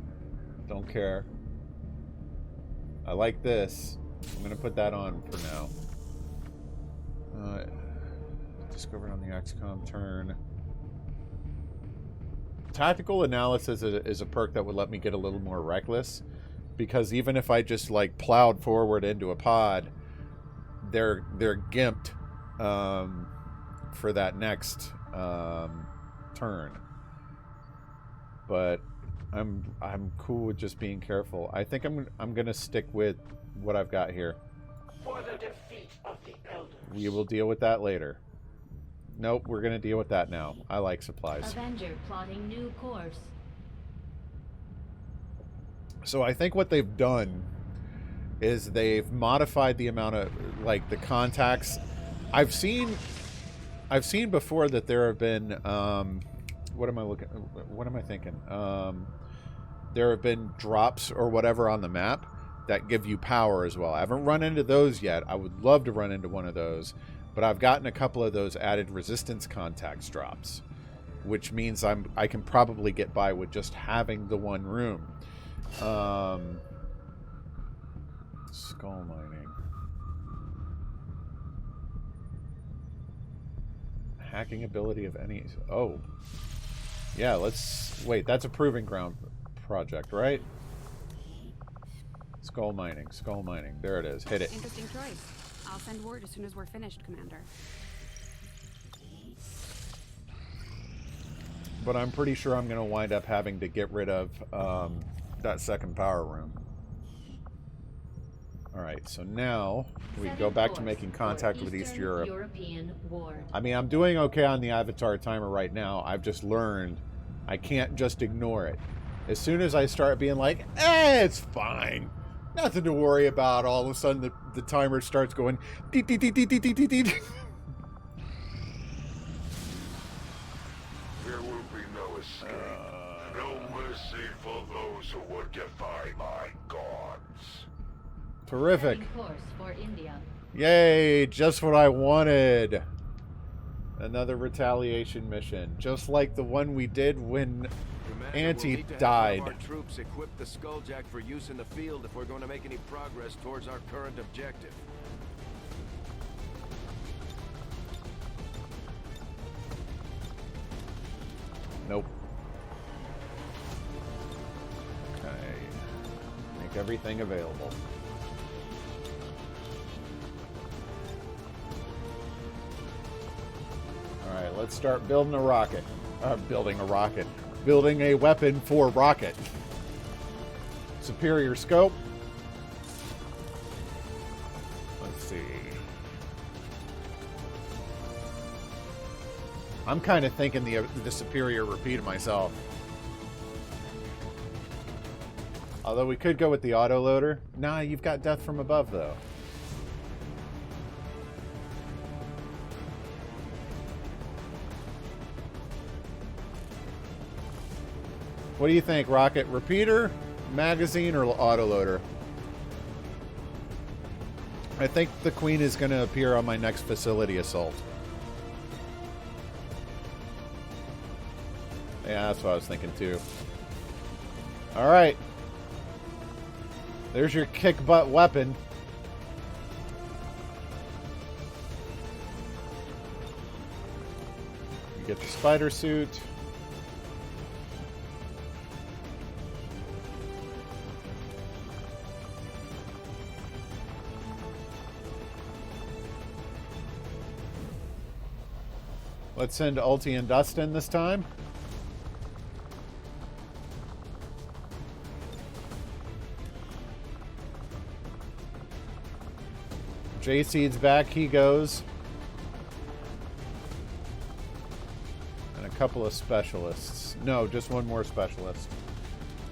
Don't care. I like this. I'm going to put that on for now. Discovered on the XCOM turn. Tactical analysis is a perk that would let me get a little more reckless, because even if I just like plowed forward into a pod, they're gimped for that next turn. But I'm cool with just being careful. I think I'm gonna stick with what I've got here.
For the defeat of the Elders.
We will deal with that later. Nope, we're gonna deal with that now. I like supplies.
Avenger plotting new course.
So I think what they've done is they've modified the amount of like the contacts. I've seen before that there have been what am I thinking? There have been drops or whatever on the map that give you power as well. I haven't run into those yet. I would love to run into one of those, but I've gotten a couple of those added resistance contacts drops, which means I can probably get by with just having the one room. Skull mining. Hacking ability of any... Oh. Yeah, let's... Wait, that's a proving ground project, right? Skull mining, skull mining. There it is. Hit it.
Interesting choice. I'll send word as soon as we're finished, Commander.
But I'm pretty sure I'm going to wind up having to get rid of that second power room. Alright, so now we go back to making contact with East Europe.
European Ward.
I mean, I'm doing okay on the Avatar timer right now. I've just learned I can't just ignore it. As soon as I start being like, it's fine. Nothing to worry about. All of a sudden, the timer starts going. Deet, deet, deet, deet, deet, deet, deet.
There will be no escape. No mercy for those who would defy my gods.
Terrific.
Setting course for India.
Yay, just what I wanted. Another retaliation mission. Just like the one we did when Auntie died.
Our troops equip the Skulljack for use in the field if we're going to make any progress towards our current objective.
Nope. Okay. Make everything available. Alright, let's start building a rocket. Building a rocket. Building a weapon for rocket. Superior scope. Let's see. I'm kind of thinking the superior repeat myself. Although we could go with the autoloader. Nah, you've got death from above, though. What do you think, Rocket? Repeater, magazine, or autoloader? I think the Queen is going to appear on my next facility assault. Yeah, that's what I was thinking too. Alright. There's your kick-butt weapon. You get the spider suit. Let's send Ulti and Dustin this time. J-Seed's back, he goes. And a couple of specialists. No, just one more specialist.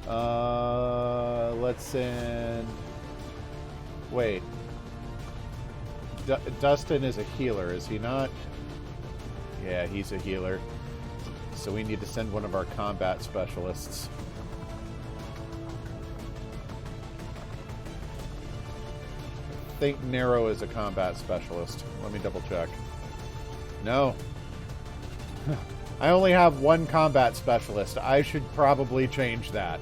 Let's send... Wait. Dustin is a healer, is he not? Yeah, he's a healer. So we need to send one of our combat specialists. I think Nero is a combat specialist. Let me double check. No. I only have one combat specialist. I should probably change that.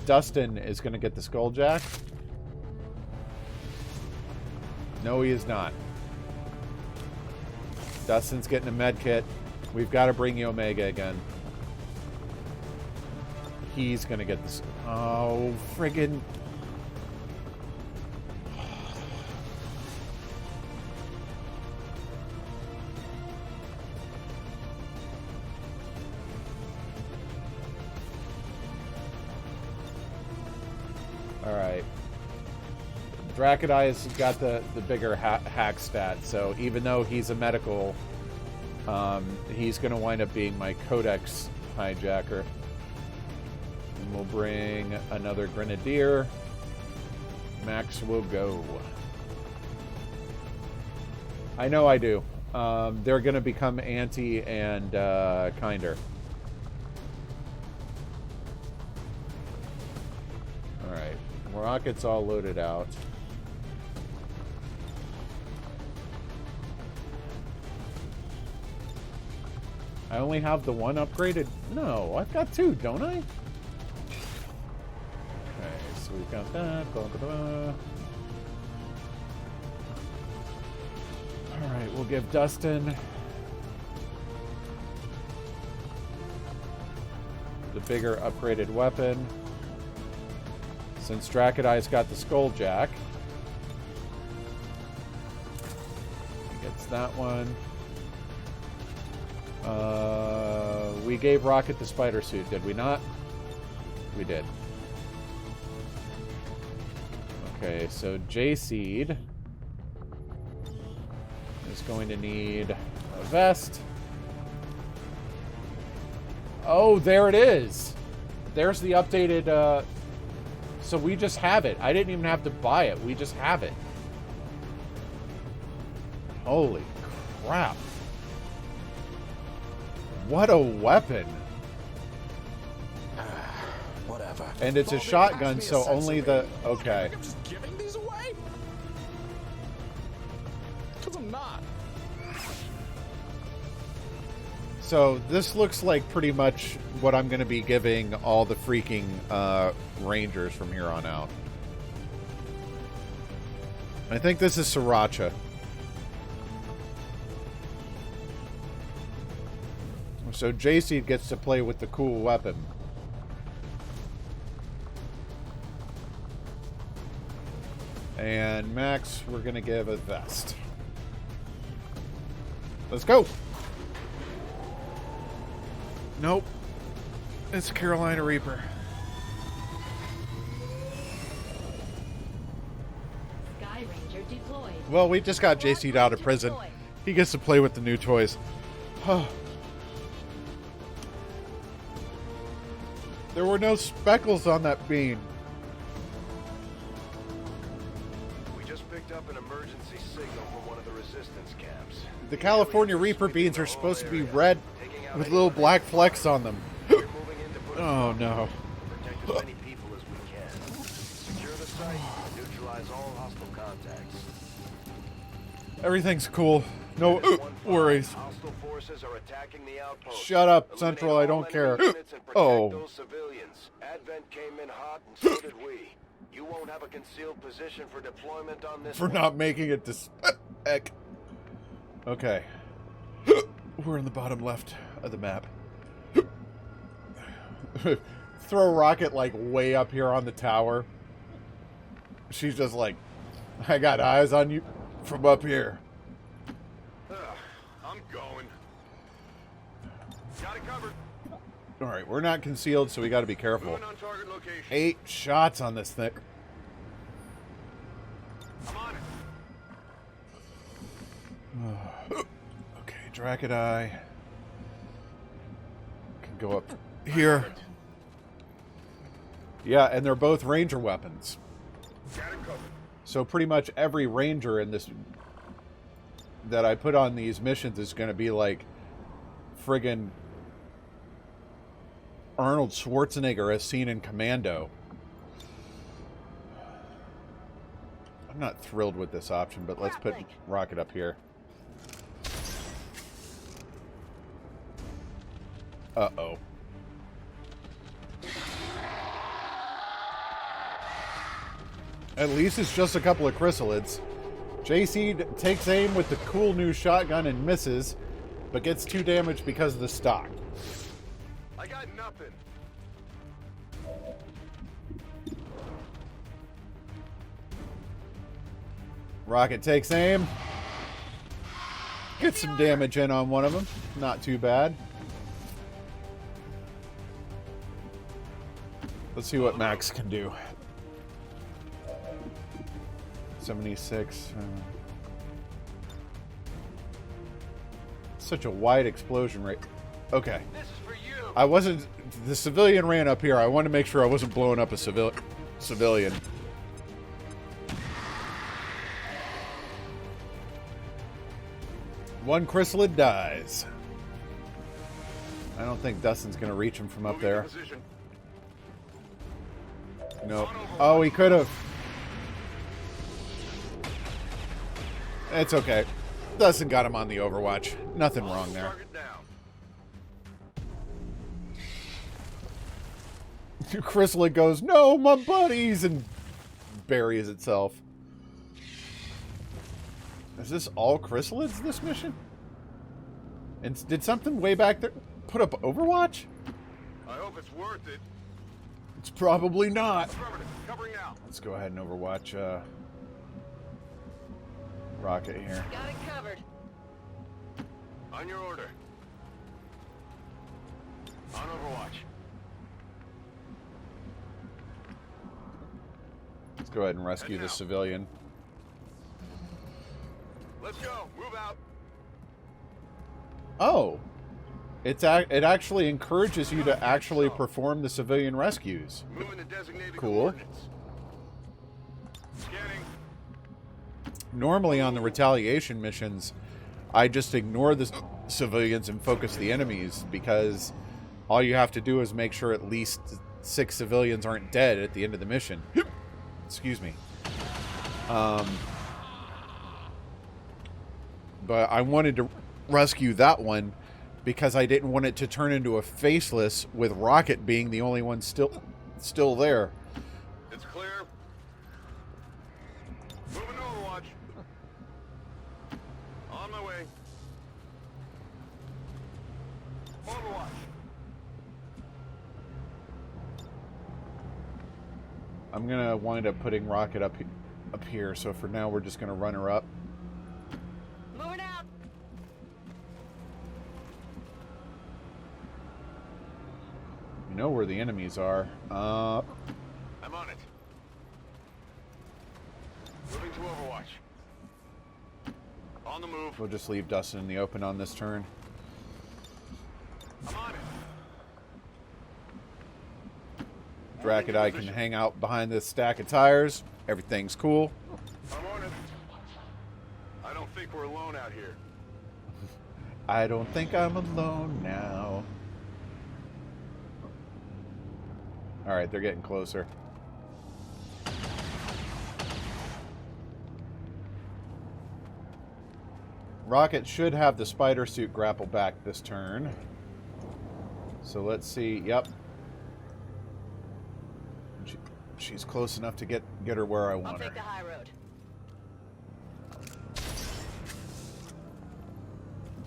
Dustin is going to get the Skulljack. No, he is not. Dustin's getting a med kit. We've got to bring you Omega again. He's going to get this. Oh, friggin'. Alright. Dracody's got the bigger hack stat, so even though he's a medical, he's going to wind up being my Codex hijacker. And we'll bring another Grenadier. Max will go. I know I do. They're going to become anti and kinder. Alright. Rockets all loaded out. I only have the one upgraded? No, I've got two, don't I? Okay, so we've got that. Blah, blah, blah. We'll give Dustin the bigger upgraded weapon. Since Dracody's got the Skulljack, he gets that one. We gave Rocket the spider suit, did we not? We did. Okay, so J-Seed is going to need a vest. Oh, there it is. There's the updated, so we just have it. I didn't even have to buy it. We just have it. Holy crap. What a weapon.
Whatever.
And it's a shotgun, so only the... Okay.
I'm just giving these away? Because I'm not.
So this looks like pretty much what I'm going to be giving all the freaking Rangers from here on out. I think this is Sriracha. So J-Seed gets to play with the cool weapon. And Max, we're going to give a vest. Let's go. Nope. It's Carolina Reaper.
Sky Ranger deployed.
Well, we just got J-Seed out of prison. He gets to play with the new toys. There were no speckles on that bean.
We just picked up an emergency signal from one of the resistance camps.
The California Reaper beans are supposed to be red with little black flecks on them. Oh no.
Protect as many people as we can. Secure the site and neutralize all hostile contacts.
Everything's cool. No worries.
Hostile forces are attacking the outpost.
Shut up, Central. I don't care. Oh.
Civilians. Advent came in hot, and so did we. You won't have a concealed position for deployment on this.
For not making it to spec. Okay. We're in the bottom left of the map. Throw a rocket like way up here on the tower. She's just like, I got eyes on you from up here.
I'm going. Got it covered.
All right, we're not concealed, so we got to be careful.
Moving on target location.
8 shots on this thing.
I'm on it.
Okay, Dracodai can go up here. Yeah, and they're both ranger weapons.
Got it covered.
So pretty much every ranger in this that I put on these missions is going to be like friggin' Arnold Schwarzenegger as seen in Commando. I'm not thrilled with this option, but let's put Rocket up here. Uh-oh. At least it's just a couple of chrysalids. J-Seed takes aim with the cool new shotgun and misses, but gets 2 damage because of the stock.
I got nothing.
Rocket takes aim. Gets some damage in on one of them. Not too bad. Let's see what Max can do. 76. Such a wide explosion rate. Okay.
This is for you.
I wasn't... The civilian ran up here. I wanted to make sure I wasn't blowing up a civilian. One chrysalid dies. I don't think Dustin's going to reach him from up there. No. Oh, he could have. It's okay. Dustin got him on the Overwatch. Nothing wrong there. Chrysalid goes, no, my buddies, and buries itself. Is this all chrysalids, this mission? And did something way back there put up Overwatch?
I hope it's worth it.
It's probably not.
Affirmative. Covering now.
Let's go ahead and Overwatch Rocket here.
Got it covered.
On your order. On Overwatch.
Let's go ahead and rescue
And
the
now.
civilian.
Let's go. Move out.
Oh. It actually encourages you to actually perform the civilian rescues.
Moving to designated
Cool.
coordinates. Scanning.
Normally on the retaliation missions, I just ignore the civilians and focus the enemies because all you have to do is make sure at least 6 civilians aren't dead at the end of the mission. Excuse me. But I wanted to rescue that one because I didn't want it to turn into a faceless with Rocket being the only one still there.
It's clear. Moving to Overwatch. On my way. Overwatch.
I'm gonna wind up putting Rocket up here, so for now we're just gonna run her up.
Moving out.
You know where the enemies are.
I'm on it. Moving to Overwatch. On the move.
We'll just leave Dustin in the open on this turn.
I'm on it.
Drac and I can hang out behind this stack of tires. Everything's cool.
I'm on it. I don't think we're alone out here.
I don't think I'm alone now. Alright, they're getting closer. Rocket should have the spider suit grapple back this turn. So let's see. Yep. She's close enough to get her where I want
I'll
her.
take the high road.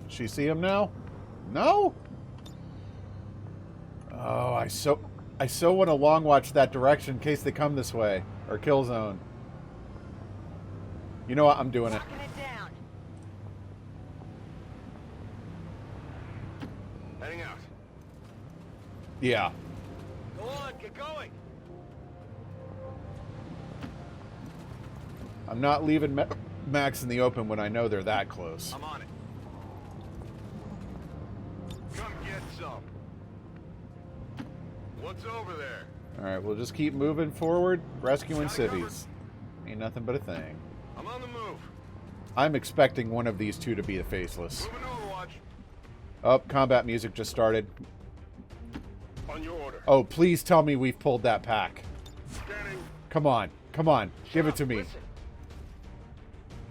She see him now? No? Oh, I so want to long watch that direction in case they come this way. Or kill zone. You know what? I'm doing it.
Locking it down.
Heading out.
Yeah.
Go on, get going.
I'm not leaving Max in the open when I know they're that close.
I'm on it. Come get some. What's over there?
Alright, we'll just keep moving forward, rescuing
Got it
civies. Ain't nothing but a thing.
I'm on the move.
I'm expecting one of these two to be the faceless.
Moving to Overwatch.
Oh, combat music just started.
On your order.
Oh, please tell me we've pulled that pack.
Scanning.
Come on. Come on. Give it to me.
Listen.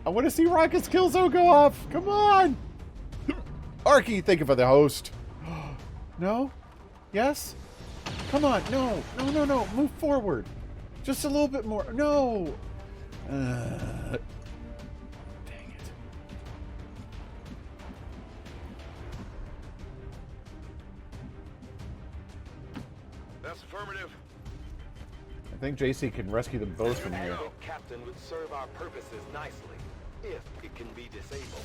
I want to see Rocket's kill zone go off. Come on. Arky, thank you for the host. No? Yes? Come on. No. No, no, no. Move forward. Just a little bit more. No. Dang it.
That's affirmative.
I think JC can rescue them both from here.
Captain would serve our purposes nicely, if it can be disabled.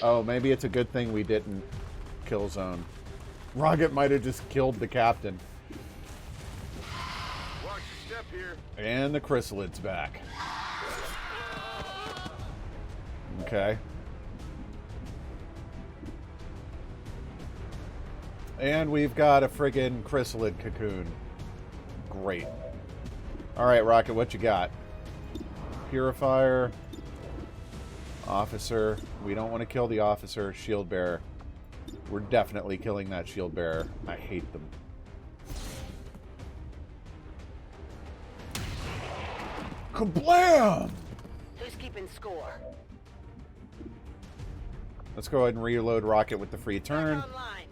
Oh, maybe it's a good thing we didn't kill zone. Rocket might have just killed the captain.
Watch your step here.
And the chrysalid's back. Okay. And we've got a friggin' chrysalid cocoon. Great. Alright, Rocket, what you got? Purifier. Officer. We don't want to kill the officer. Shield bearer. We're definitely killing that shield bearer. I hate them. Kablam!
Who's keeping score?
Let's go ahead and reload Rocket with the free turn.
Back online.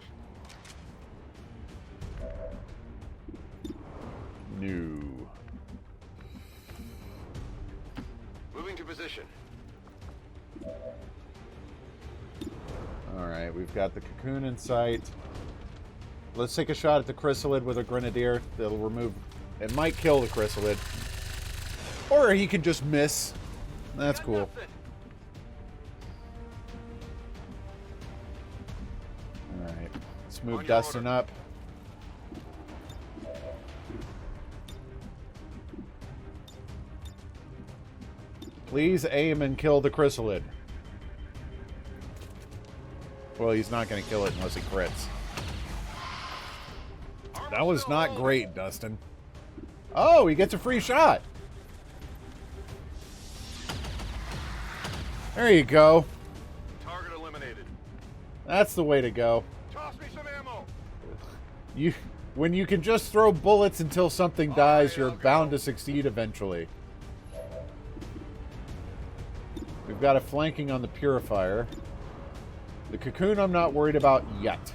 New.
Moving to position.
Alright, we've got the cocoon in sight. Let's take a shot at the chrysalid with a grenadier. That'll remove... It might kill the chrysalid. Or he can just miss. That's cool. Alright. Let's move Dustin up. Please aim and kill the chrysalid. Well, he's not going to kill it unless he crits. That was not great, Dustin. Oh, he gets a free shot. There you go.
Target eliminated.
That's the way to go.
Toss me some ammo.
When you can just throw bullets until something dies, you're bound to succeed eventually. We've got a flanking on the purifier. The cocoon I'm not worried about yet.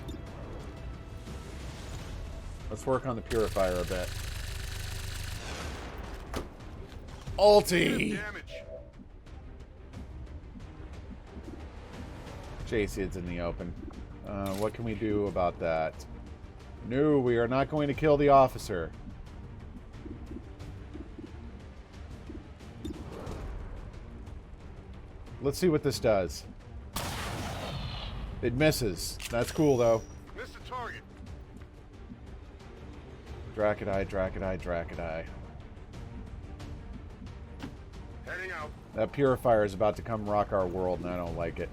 Let's work on the purifier a bit. Ulti! J-Sid's in the open. What can we do about that? No, we are not going to kill the officer. Let's see what this does. It misses. That's cool, though.
Missed the target.
Dracodai, Dracodai, Dracodai.
Heading out.
That purifier is about to come rock our world, and I don't like it.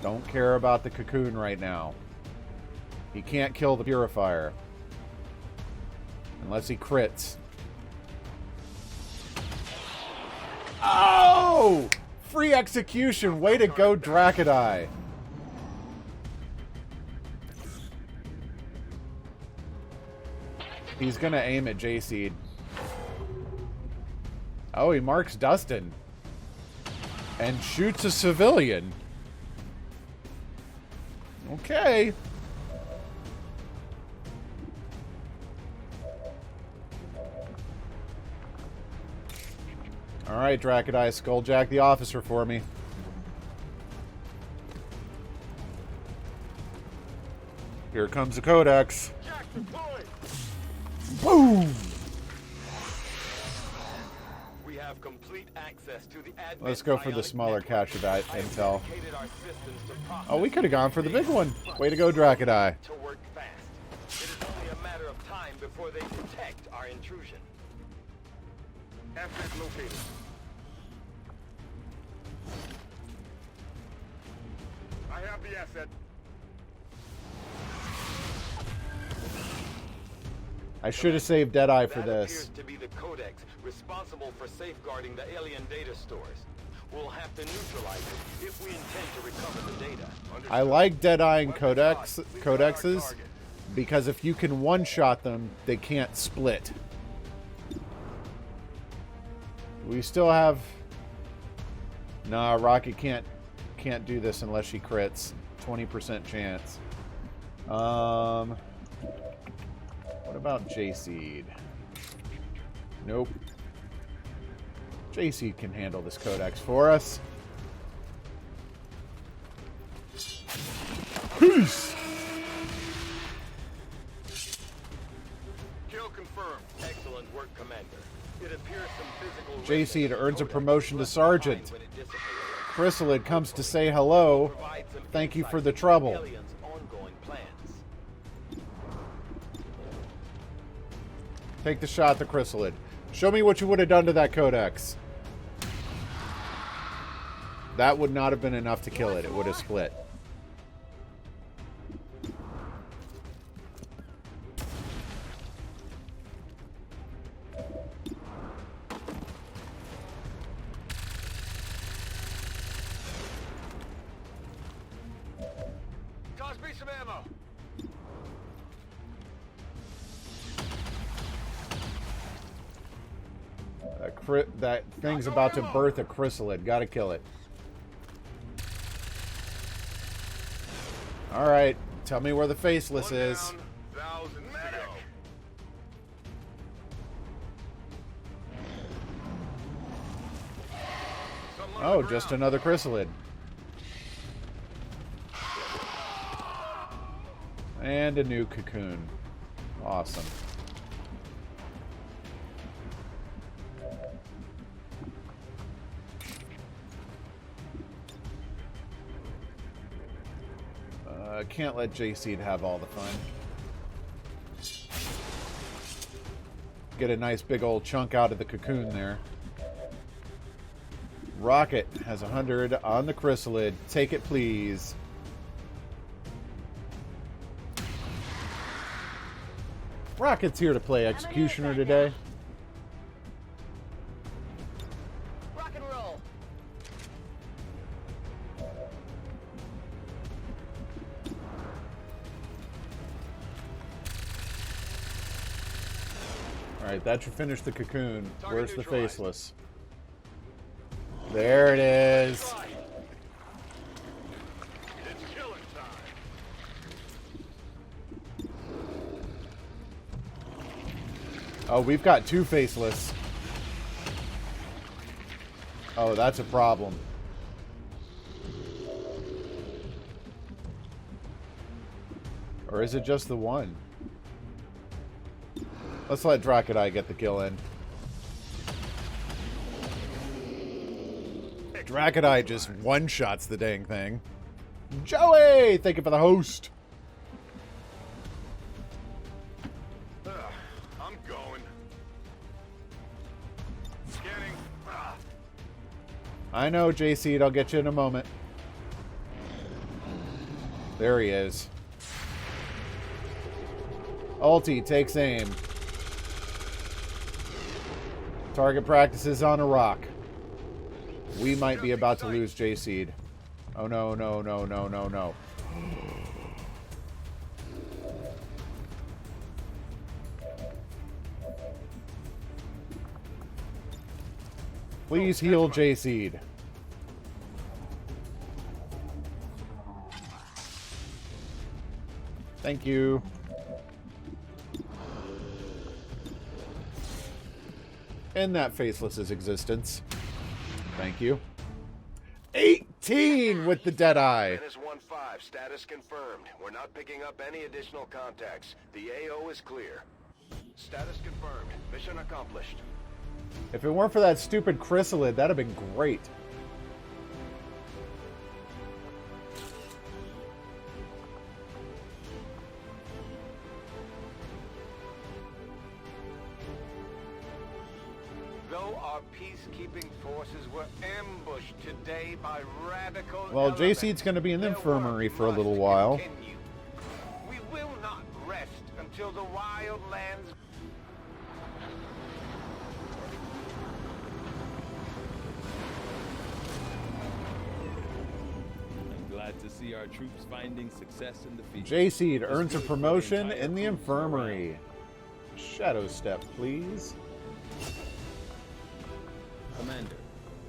Don't care about the cocoon right now. He can't kill the purifier. Unless he crits. Oh! Free execution! Way to go, Dracodai! He's gonna aim at J-Seed. Oh, he marks Dustin. And shoots a civilian. Okay. Alright, Dracodai, skulljack the officer for me. Here comes the Codex. Boom!
We have complete access to the admin.
Let's go for the smaller cache of that intel.
Our systems to process
Oh, we could have gone for the big one. Way to go, Dracodai.
to work fast. It is only a matter of time before they detect our intrusion. Asset located. I have the asset.
I should have saved Deadeye for
That
this.
appears to be the Codex responsible for safeguarding the alien data stores. We'll have to neutralize it if we intend to recover the data.
I like Deadeye and codexes because if you can one-shot them, they can't split. We still have... Nah, Rocket can't do this unless she crits. 20% chance. What about J-Seed? Nope. J-Seed can handle this codex for us. Peace!
Kill confirmed. Excellent work, Commander. It appears some physical...
J-Seed earns a promotion to Sergeant. Chrysalid comes to say hello. Thank you for the trouble. Take the shot, the Chrysalid. Show me what you would have done to that codex. That would not have been enough to kill it. It would have split.
Toss me some ammo.
That thing's about to birth a Chrysalid. Gotta kill it. Alright, tell me where the Faceless is. Oh, just another Chrysalid. And a new cocoon. Awesome. Can't let JC have all the fun. Get a nice big old chunk out of the cocoon there. Rocket has 100 on the chrysalid. Take it, please. Rocket's here to play Executioner today.
Rock and roll.
Alright, that should finish the cocoon. Where's the faceless? There it is.
It's killing time.
Oh, we've got 2 faceless. Oh, that's a problem. Or is it just the one? Let's let Dracodai get the kill in. Dracodai just one-shots the dang thing. Joey! Thank you for the host.
I'm going. Scanning.
I know, JC. I'll get you in a moment. There he is. Ulti takes aim. Target practices on a rock. We might be about to lose J-Seed. Oh no, no, no, no, no, no. Please heal J-Seed. Thank you. End that faceless's existence. Thank you. 18 with the Deadeye.
-1-5, status confirmed. We're not picking up any additional contacts. The AO is clear. Status confirmed. Mission accomplished.
If it weren't for that stupid chrysalid, that'd have been great.
Though our peacekeeping forces were ambushed today by radical
Well,
elements,
J-Seed's going to be in the
their
infirmary
work
for a little
must
while.
continue. We will not rest until the wildlands.
I'm glad to see our troops finding success in the field.
J-Seed
It's
earns a
good for the
promotion
entire
in the
crew.
infirmary. Shadow step, please.
Commander,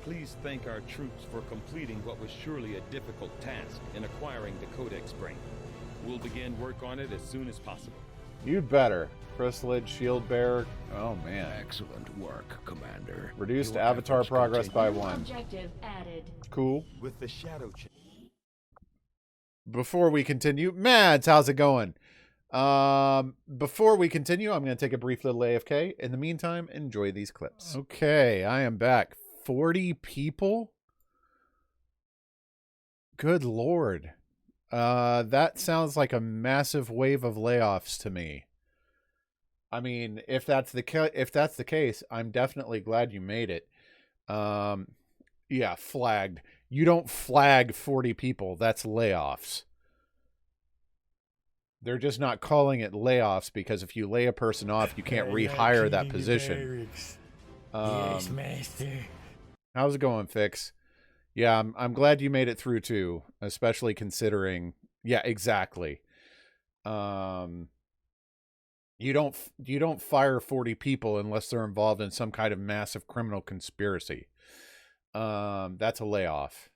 please thank our troops for completing what was surely a difficult task in acquiring the Codex Brain. We'll begin work on it as soon as possible.
You'd better. Chrysalid, shield bearer. Oh, man.
Excellent work, Commander.
Reduced
Your
avatar
efforts
progress by
continue.
1.
Objective added.
Cool.
With the shadow chain.
Before we continue, Mads, how's it going? Before we continue, I'm going to take a brief little AFK. In the meantime, enjoy these clips. Okay, I am back. 40 people? Good Lord. That sounds like a massive wave of layoffs to me. I mean, if that's the case, I'm definitely glad you made it. Yeah, flagged. You don't flag 40 people. That's layoffs. They're just not calling it layoffs because if you lay a person off, you can't rehire that position.
Yes, master.
How's it going, Fix? Yeah, I'm glad you made it through too, especially considering. Yeah, exactly. You don't fire 40 people unless they're involved in some kind of massive criminal conspiracy. That's a layoff.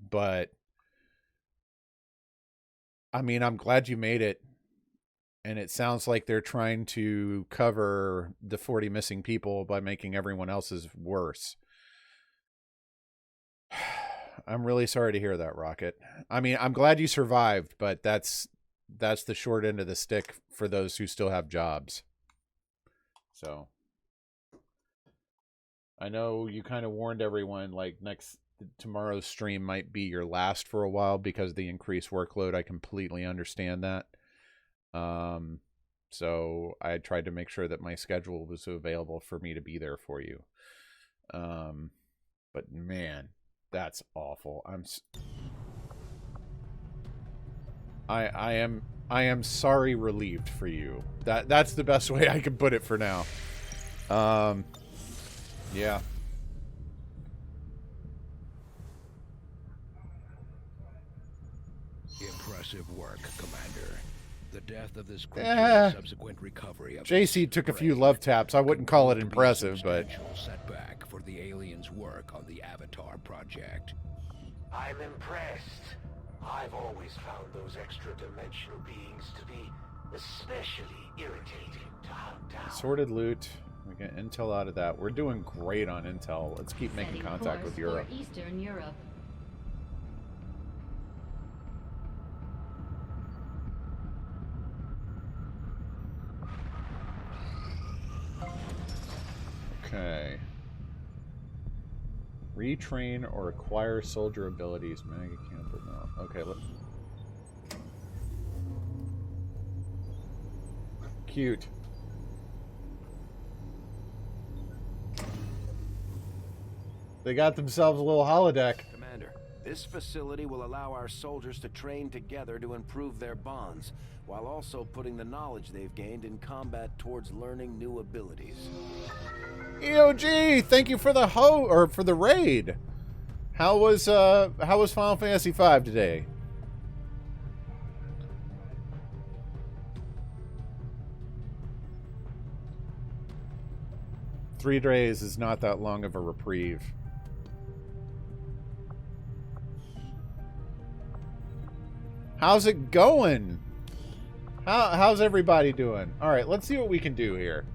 But I mean, I'm glad you made it. And it sounds like they're trying to cover the 40 missing people by making everyone else's worse. I'm really sorry to hear that, Rocket. I mean, I'm glad you survived, but that's that's the short end of the stick for those who still have jobs. So I know you kind of warned everyone, like, tomorrow's stream might be your last for a while because of the increased workload. I completely understand that. So I tried to make sure that my schedule was available for me to be there for you. But man, that's awful. I am sorry relieved for you. That's the best way I can put it for now. Yeah.
Impressive work, Commander. The death of this creature and subsequent recovery of
JC took a few love taps. I wouldn't call it impressive, but
setback for the aliens' work on the Avatar project.
I'm impressed. I've always found those extra-dimensional beings to be especially irritating to hunt down.
Sorted loot. We get intel out of that. We're doing great on intel. Let's keep making contact with Europe.
For Eastern Europe.
Okay. Retrain or acquire soldier abilities. Mega Campbell, no. Okay, look. Cute. They got themselves a little holodeck.
Commander, this facility will allow our soldiers to train together to improve their bonds, while also putting the knowledge they've gained in combat towards learning new abilities.
EOG, thank you for the for the raid. How was Final Fantasy V today? Three days is not that long of a reprieve. How's it going? How's everybody doing? All right, let's see what we can do here.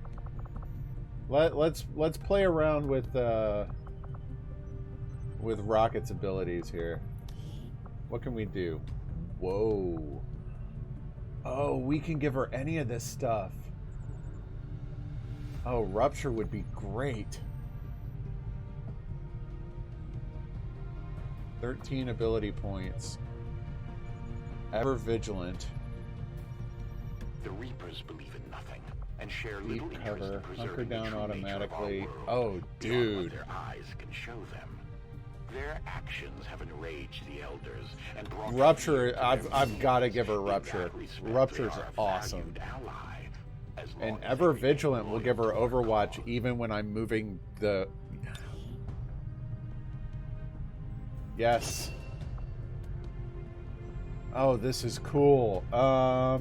Let's play around with Rocket's abilities here. What can we do? Whoa. Oh, we can give her any of this stuff. Oh, Rupture would be great. 13 ability points. Ever vigilant.
The Reapers believe in nothing and share
Deep
little interest
cover.
in preserving
Hunker down
the true
automatically.
nature of our world,
Oh,
beyond what
dude.
their eyes can show them. Their actions have enraged the elders and brought
Rupture,
fear to their
I've got to
beings.
give her
In
Rupture.
that respect,
Rupture's
they are a
awesome.
valued ally, as long
And
as
Ever
they
Vigilant
remain
will give her
loyal to our
Overwatch
cause.
even when I'm moving the... Yes. Oh, this is cool. I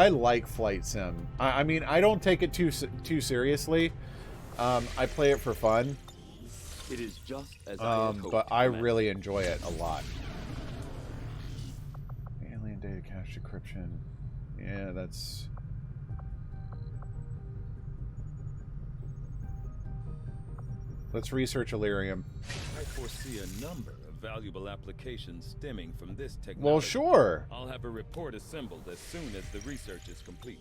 like Flight Sim. I mean, I don't take it too seriously. I play it for fun.
It is just as I had hoped,
But I
Commander.
really enjoy it a lot. Alien data cache decryption. Yeah, that's... Let's research Illyrium.
I foresee a number of valuable applications stemming from this technology.
Well, sure.
I'll have a report assembled as soon as the research is complete.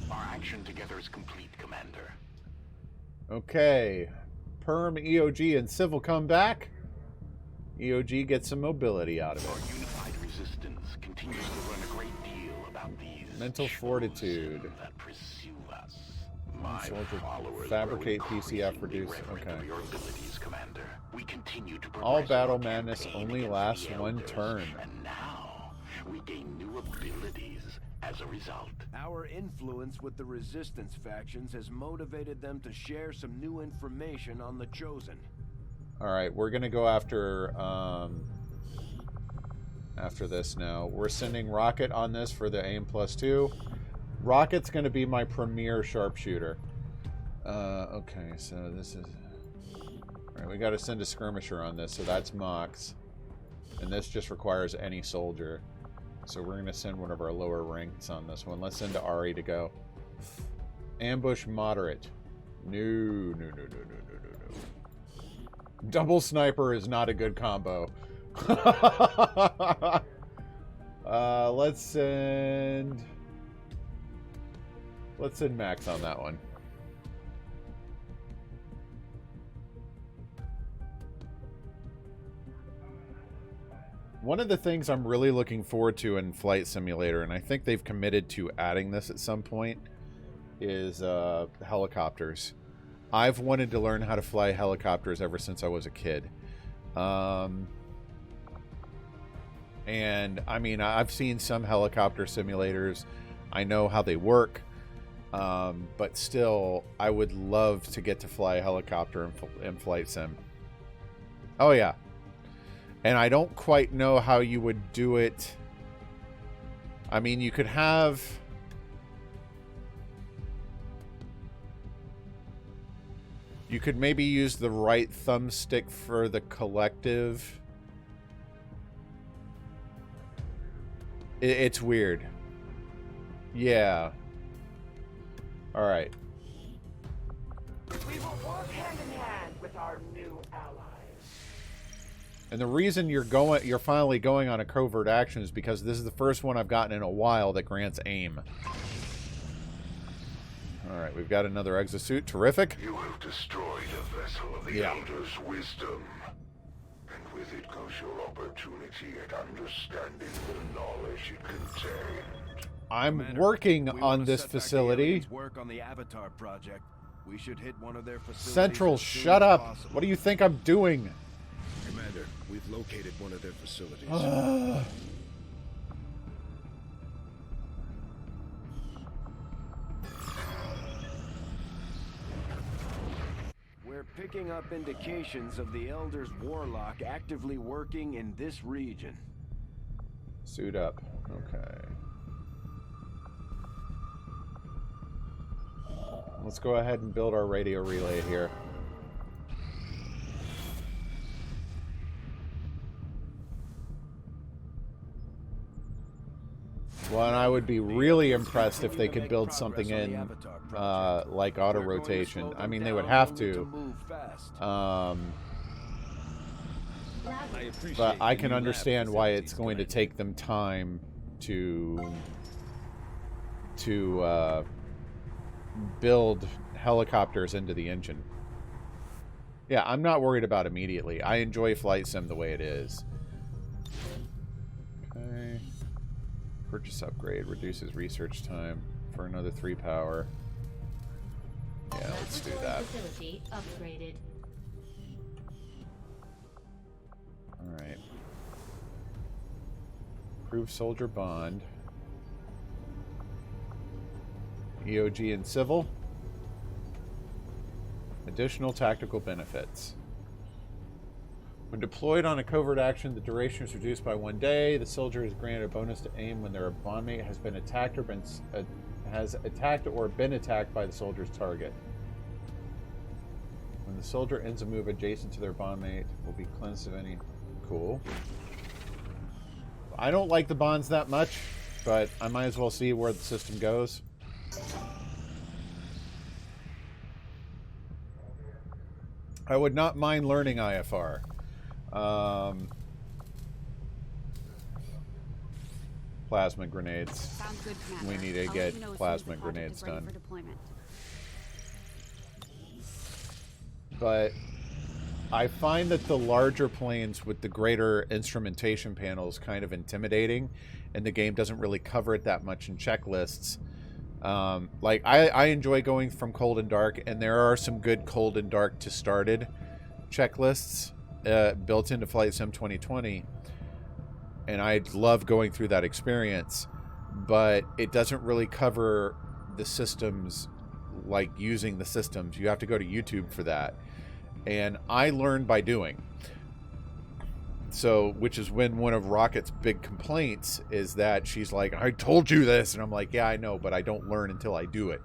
Our action together is complete, Commander.
Okay. Perm, EOG, and Civil come back. EOG gets some mobility out of
Our
it.
unified resistance continues to learn a great deal about these
Mental
chosen
fortitude.
that pursue us. My
Soldier
followers
fabricate
grow
PCF,
increasingly
reduce.
reverent
Okay.
of your abilities, Commander. We continue to
All
progress
battle
our
madness
campaign
only
against
lasts
the
one
Elders,
turn.
And now we gain new abilities as a result.
Our influence with the Resistance factions has motivated them to share some new information on the Chosen.
Alright, we're gonna go after this now. We're sending Rocket on this for the aim +2. Rocket's gonna be my premier sharpshooter. Okay, so this is... Alright, we gotta send a skirmisher on this, so that's Mox. And this just requires any soldier. So we're gonna send one of our lower ranks on this one. Let's send Ari to go. Ambush moderate. No. Double sniper is not a good combo. Let's send Max on that one. One of the things I'm really looking forward to in Flight Simulator, and I think they've committed to adding this at some point, is helicopters. I've wanted to learn how to fly helicopters ever since I was a kid. And, I mean, I've seen some helicopter simulators. I know how they work. But still, I would love to get to fly a helicopter in Flight Sim. Oh, yeah. And I don't quite know how you would do it. I mean, you could have... You could maybe use the right thumbstick for the collective. It's weird. Yeah. All right.
We will work hand in hand with our new allies.
And the reason you're finally going on a covert action is because this is the first one I've gotten in a while that grants aim. All right, we've got another exosuit. Terrific.
You have destroyed a vessel of the Elder's wisdom. And with it goes your opportunity at understanding the knowledge it contained.
I'm
Commander,
working
we
on
want to
this
set back the
facility.
aliens' Work on the Avatar project. We should hit one of their facilities
Central,
as soon
shut
as
up.
possible.
What do you think I'm doing?
Commander, we've located one of their facilities.
We're picking up indications of the Elder's Warlock actively working in this region.
Suit up. Okay. Let's go ahead and build our radio relay here. Well, and I would be really impressed if they could build something in like auto rotation. I mean, they would have to. But I can understand why it's going to take them time to build helicopters into the engine. Yeah, I'm not worried about immediately. I enjoy Flight Sim the way it is. Okay. Purchase upgrade reduces research time for another 3 power. Yeah, let's do that.
Facility upgraded.
Alright. Improve soldier bond. EOG and civil. Additional tactical benefits. When deployed on a covert action, the duration is reduced by 1 day. The soldier is granted a bonus to aim when their bondmate has been attacked or been attacked by the soldier's target. When the soldier ends a move adjacent to their bondmate, will be cleansed of any. Cool. I don't like the bonds that much, but I might as well see where the system goes. I would not mind learning IFR. Plasma grenades.
Sounds good, Commander.
We need to
I'll
get
let you know as
plasma
soon as the project
grenades
is ready
done.
for deployment.
But I find that the larger planes with the greater instrumentation panels kind of intimidating, and the game doesn't really cover it that much in checklists. Like, I enjoy going from cold and dark, and there are some good cold and dark to started checklists built into Flight Sim 2020, and I love going through that experience, but it doesn't really cover the systems, like using the systems. You have to go to YouTube for that, and I learned by doing. So, which is when one of Rocket's big complaints is that she's like, I told you this. And I'm like, yeah, I know, but I don't learn until I do it.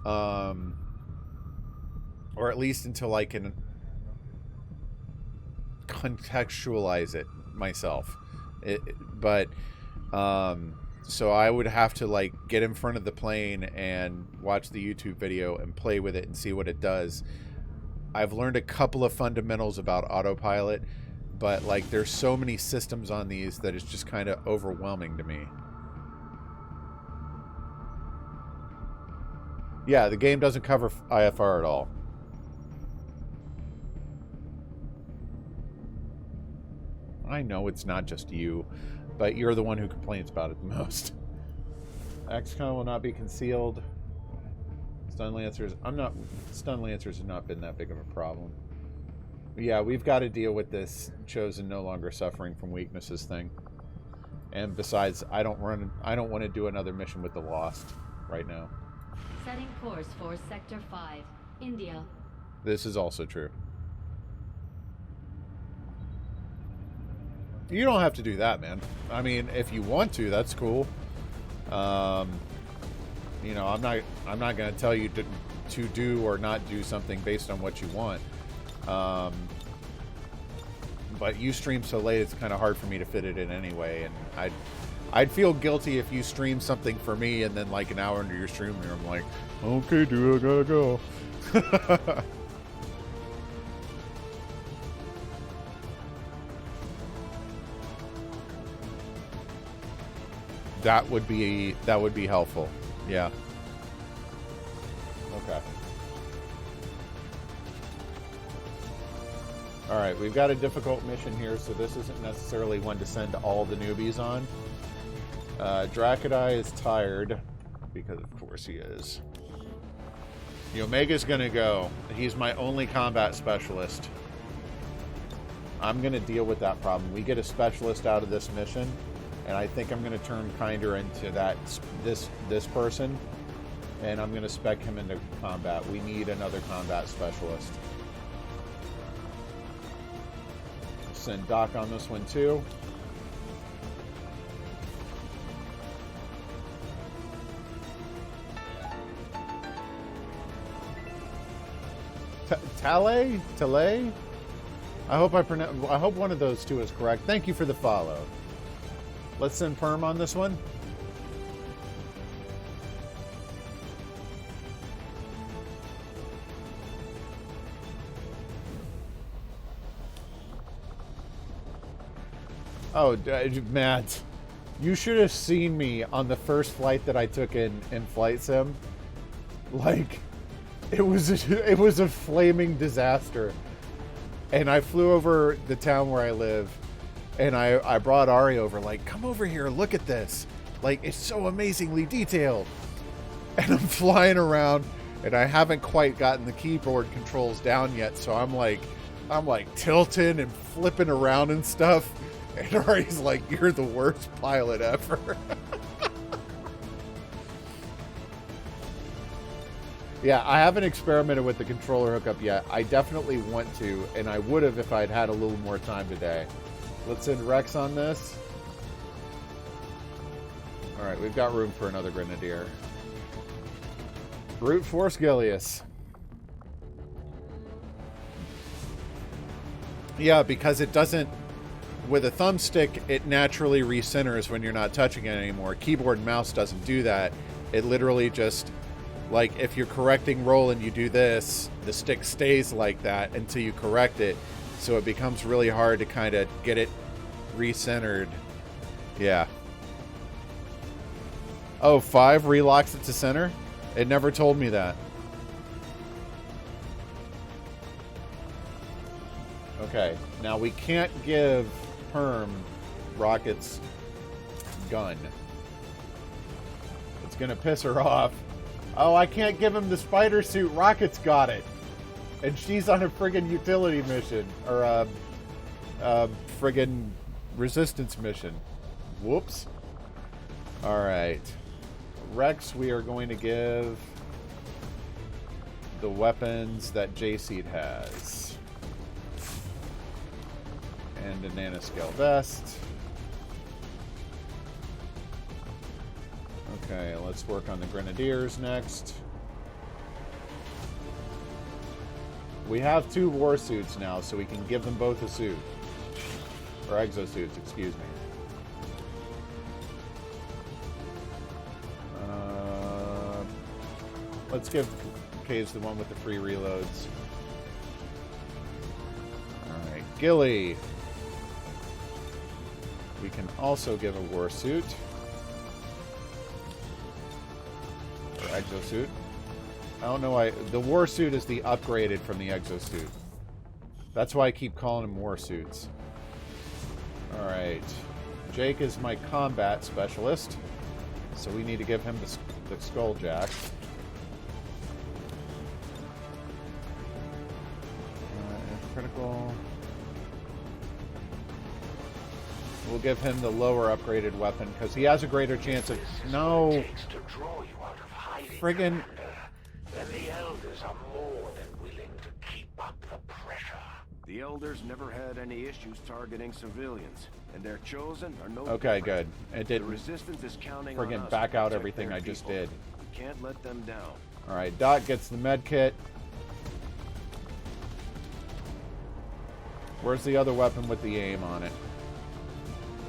Or at least until I can contextualize it myself. So I would have to like get in front of the plane and watch the YouTube video and play with it and see what it does. I've learned a couple of fundamentals about autopilot, but like there's so many systems on these that it's just kind of overwhelming to me. Yeah, the game doesn't cover IFR at all. I know it's not just you, but you're the one who complains about it the most. XCOM will not be concealed. Stun Lancers. Stun Lancers have not been that big of a problem. But yeah, we've got to deal with this Chosen no longer suffering from weaknesses thing. And besides, I don't want to do another mission with the Lost right now.
Setting course for Sector 5, India.
This is also true. You don't have to do that, man. I mean, if you want to, that's cool. You know, I'm not going to tell you to do or not do something based on what you want. But you stream so late, it's kind of hard for me to fit it in anyway. And I'd feel guilty if you stream something for me and then like an hour into your stream here, I'm like, okay, dude, I gotta go. That would be helpful. Yeah. Okay. Alright, we've got a difficult mission here, so this isn't necessarily one to send all the newbies on. Drakadai is tired, because of course he is. The Omega's gonna go. He's my only combat specialist. I'm gonna deal with that problem. We get a specialist out of this mission, and I think I'm gonna turn Kinder into this person, and I'm gonna spec him into combat. We need another combat specialist. Send Doc on this one too. Tale? I hope one of those two is correct. Thank you for the follow. Let's send Perm on this one. Oh, Matt, you should have seen me on the first flight that I took in Flight Sim. Like, it was a flaming disaster. And I flew over the town where I live, and I brought Ari over, like, come over here, look at this. Like, it's so amazingly detailed. And I'm flying around, and I haven't quite gotten the keyboard controls down yet, so I'm like tilting and flipping around and stuff. And Ari's like, you're the worst pilot ever. Yeah, I haven't experimented with the controller hookup yet. I definitely want to, and I would have if I'd had a little more time today. Let's send Rex on this. Alright, we've got room for another Grenadier. Brute Force Gilius. Yeah, because it doesn't... With a thumbstick, it naturally recenters when you're not touching it anymore. Keyboard and mouse doesn't do that. It literally just... Like, if you're correcting roll and you do this, the stick stays like that until you correct it. So it becomes really hard to kind of get it recentered. Yeah. Oh, 5 relocks it to center? It never told me that. Okay, now we can't give Perm Rocket's gun. It's gonna piss her off. Oh, I can't give him the spider suit. Rocket's got it. And she's on a friggin' utility mission. Or a friggin' resistance mission. Whoops. Alright. Rex, we are going to give the weapons that J-Seed has. And a nanoscale vest. Okay, let's work on the Grenadiers next. We have 2 war suits now, so we can give them both a suit. Or exosuits, excuse me. Let's give Cage the one with the free reloads. Alright, Gilly. We can also give a war suit. Or exosuit. I don't know why. The war suit is the upgraded from the exosuit. That's why I keep calling them war suits. Alright. Jake is my combat specialist. So we need to give him the Skulljack. Critical. We'll give him the lower upgraded weapon because he has a greater chance of... No! Friggin...
And the Elders are more than willing to keep up the pressure.
The Elders never had any issues targeting civilians, and their chosen are no
Okay,
different.
good. It didn't
The Resistance is counting on
friggin'
us
back
to
out
protect
everything
their
I just
people.
did.
We can't let them down.
Alright, Dot gets the med kit. Where's the other weapon with the aim on it?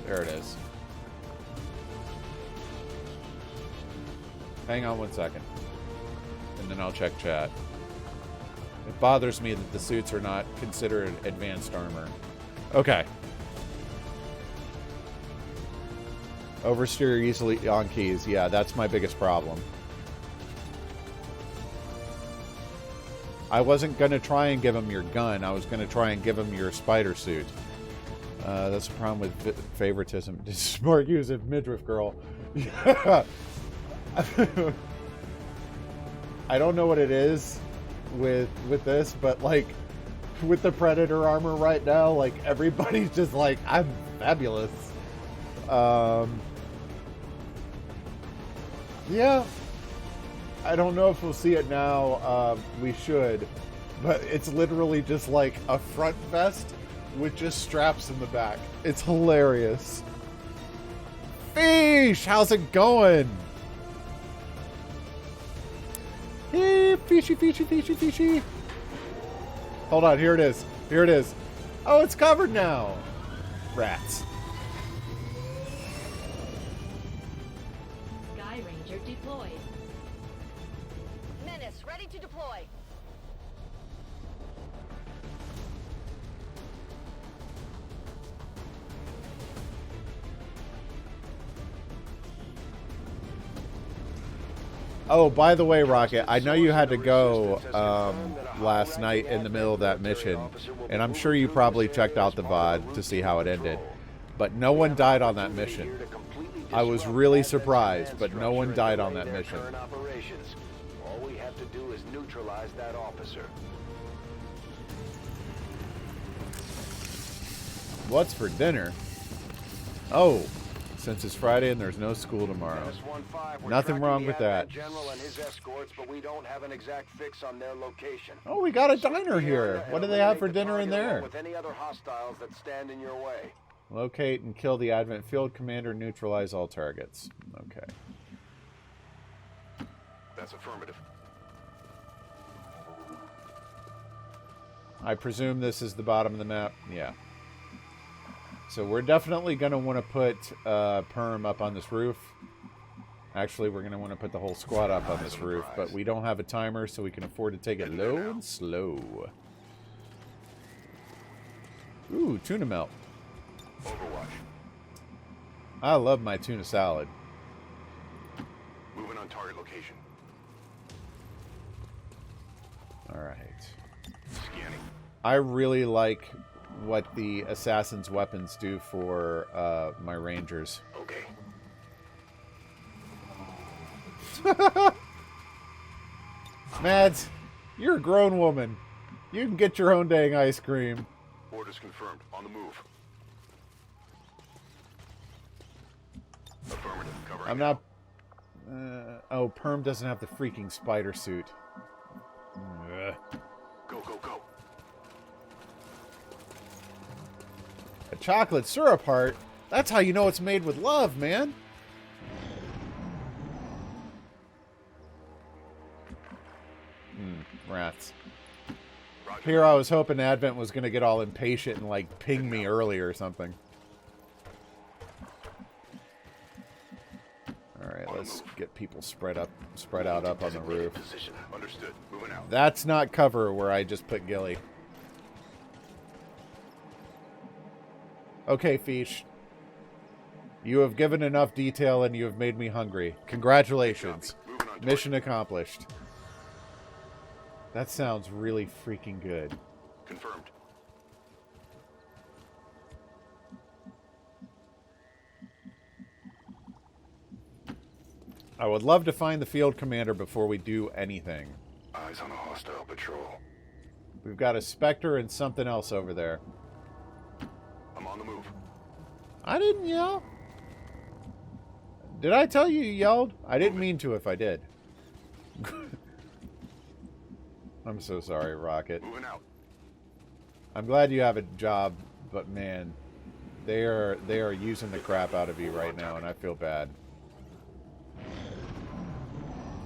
There it is. Hang on 1 second. And then I'll check chat. It bothers me that the suits are not considered advanced armor. Okay. Oversteer easily on keys. Yeah, that's my biggest problem. I wasn't going to try and give him your gun. I was going to try and give him your spider suit. That's the problem with favoritism. Smart use of midriff girl. Yeah. I don't know what it is with this, but like with the Predator armor right now, like everybody's just like, I'm fabulous. Yeah. I don't know if we'll see it now. We should. But it's literally just like a front vest with just straps in the back. It's hilarious. Fish! How's it going? Hey, fishy, fishy, fishy, fishy. Hold on, here it is. Here it is. Oh, it's covered now. Rats.
Sky Ranger deployed.
Menace, ready to deploy.
Oh, by the way, Rocket, I know you had to go last night in the middle of that mission, and I'm sure you probably checked out the VOD to see how it ended. But no one died on that mission. I was really surprised, but no one died on that mission.
All we have to do is neutralize that officer.
What's for dinner? Oh, since it's Friday and there's no school tomorrow. Nothing wrong with that.
General and his escorts, but we don't have an exact fix on their location.
Oh, we got a diner here. What do they have for dinner in there?
With any other hostiles that stand in your way.
Locate and kill the Advent Field Commander. Neutralize all targets. Okay.
That's affirmative.
I presume this is the bottom of the map. Yeah. So we're definitely going to want to put Perm up on this roof. Actually, we're going to want to put the whole squad up on this roof, but we don't have a timer, so we can afford to take it low and slow. Ooh, tuna melt.
Overwatch.
I love my tuna salad.
Moving on target location.
All right.
Scanning.
I really like what the assassin's weapons do for my rangers.
Okay.
Mads, you're a grown woman. You can get your own dang ice cream.
Orders confirmed. On the move. Affirmative. Covering.
I'm not... oh, Perm doesn't have the freaking spider suit. Ugh.
Go, go, go.
A chocolate syrup heart? That's how you know it's made with love, man. Rats. Here I was hoping Advent was going to get all impatient and, like, ping me early or something. Alright, let's get people spread out up on the roof.
Position. Understood. Moving out.
That's not cover where I just put Gilly. Okay, Fish. You have given enough detail and you have made me hungry. Congratulations. Mission accomplished. That sounds really freaking good.
Confirmed.
I would love to find the field commander before we do anything.
Eyes on a hostile patrol.
We've got a Spectre and something else over there.
I'm on the move.
I didn't yell. Did I tell you you yelled? I didn't mean to if I did. I'm so sorry, Rocket.
Moving out.
I'm glad you have a job, but man, they are using the crap out of you right now, and I feel bad.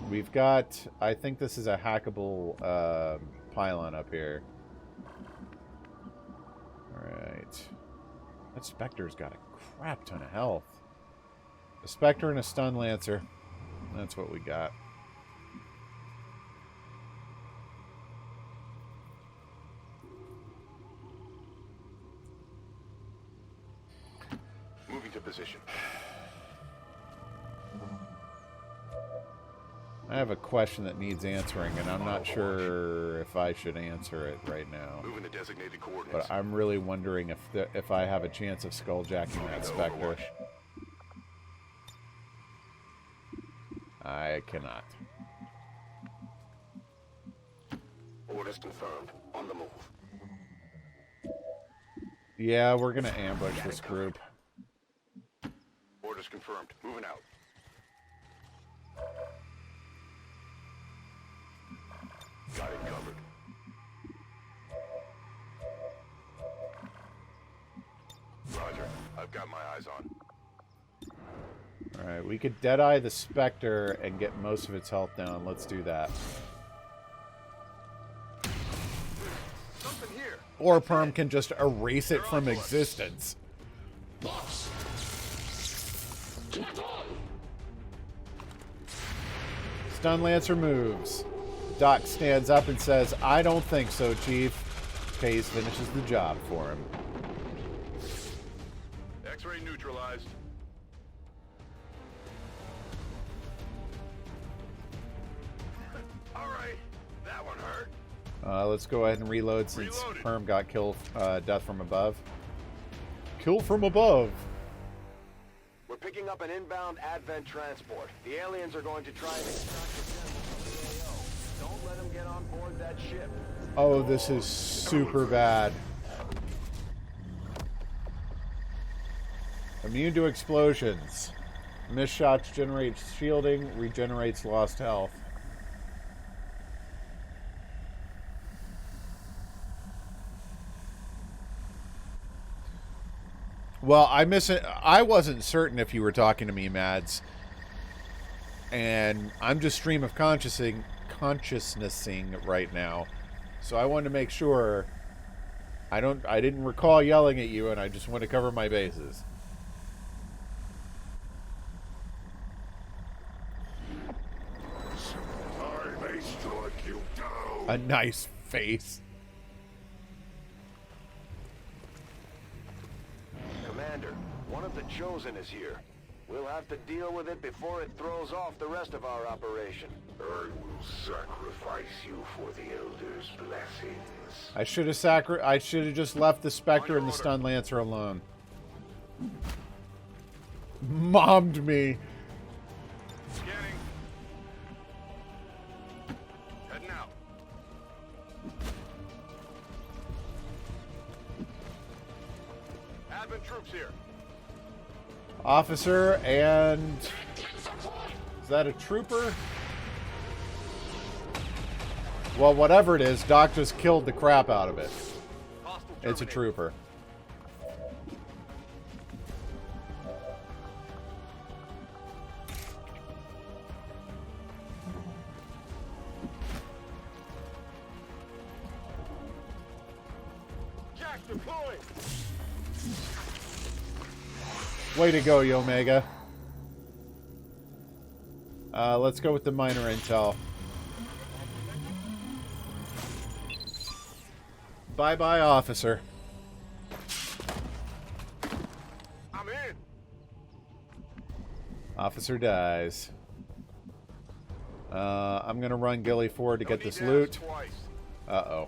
We've got, I think this is a hackable pylon up here. Alright. That Spectre's got a crap ton of health. A Spectre and a Stun Lancer. That's what we got.
Moving to position.
I have a question that needs answering, and I'm not sure if I should answer it right now.
Moving to designated coordinates.
But I'm really wondering if I have a chance of skulljacking that Spectre. I cannot.
Orders confirmed. On the move.
Yeah, we're gonna ambush this group.
Orders confirmed. Moving out. Got it covered. Roger. I've got my eyes on.
Alright, we could Deadeye the Spectre and get most of its health down. Let's do that.
Something here.
Or Perm can just erase it from existence. Stun Lancer moves. Doc stands up and says, I don't think so, Chief. Case finishes the job for him.
X-ray neutralized. Alright. That one hurt.
Let's go ahead and reload since Perm got killed, death from above. Kill from above.
We're picking up an inbound Advent transport. The aliens are going to try and extract the gem from the AO. Don't let them get on board that ship.
Oh, this is super bad. Immune to explosions. Missed shots generates shielding, regenerates lost health. Well, I wasn't certain if you were talking to me, Mads. And I'm just stream of consciousnessing right now. So I wanted to make sure I didn't recall yelling at you, and I just want to cover my bases.
I may strike you down.
A nice face.
Commander, one of the Chosen is here. We'll have to deal with it before it throws off the rest of our operation.
I will sacrifice you for the Elder's blessings.
I should have just left the Spectre and the Stun Lancer alone. Mommed me.
Scanning. Heading out. Advent troops here.
Officer and... Is that a trooper? Well, whatever it is, Doc just killed the crap out of it. It's a trooper.
Jack deployed.
Way to go, Yomega. Let's go with the minor intel. Bye-bye, officer.
I'm in.
Officer dies. I'm gonna run Gilly forward to get this loot. Uh-oh.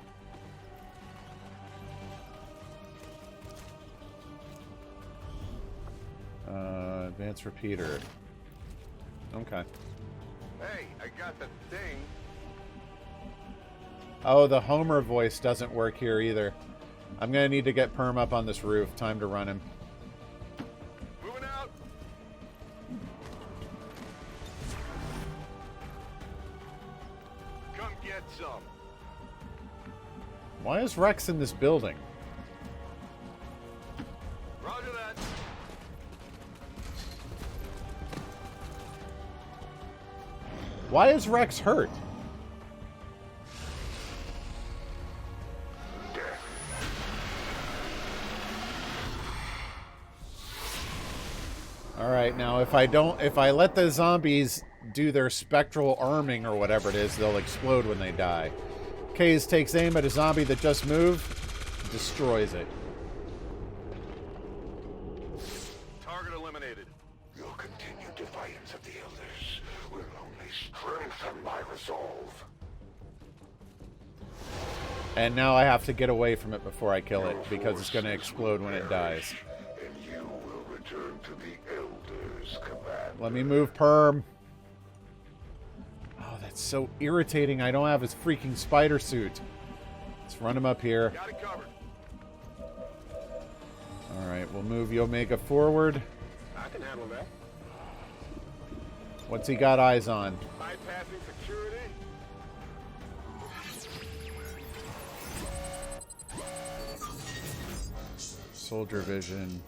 Advanced repeater. Okay.
Hey, I got the thing.
Oh, the Homer voice doesn't work here either. I'm gonna need to get Perm up on this roof. Time to run him.
Moving out. Come get some.
Why is Rex in this building?
Roger that.
Why is Rex hurt? Alright, now if I let the zombies do their spectral arming or whatever it is, they'll explode when they die. Kaze takes aim at a zombie that just moved, destroys it.
Target eliminated. Your continued defiance of the Elders will only strengthen my resolve.
And now I have to get away from it before I kill it, because it's going to explode when it dies.
And you will return to the Elders' command.
Let me move Perm. Oh, that's so irritating. I don't have his freaking spider suit. Let's run him up here.
Got it covered.
Alright, we'll move Omega forward.
I can handle that.
What's he got eyes on?
Bypassing security.
Soldier vision.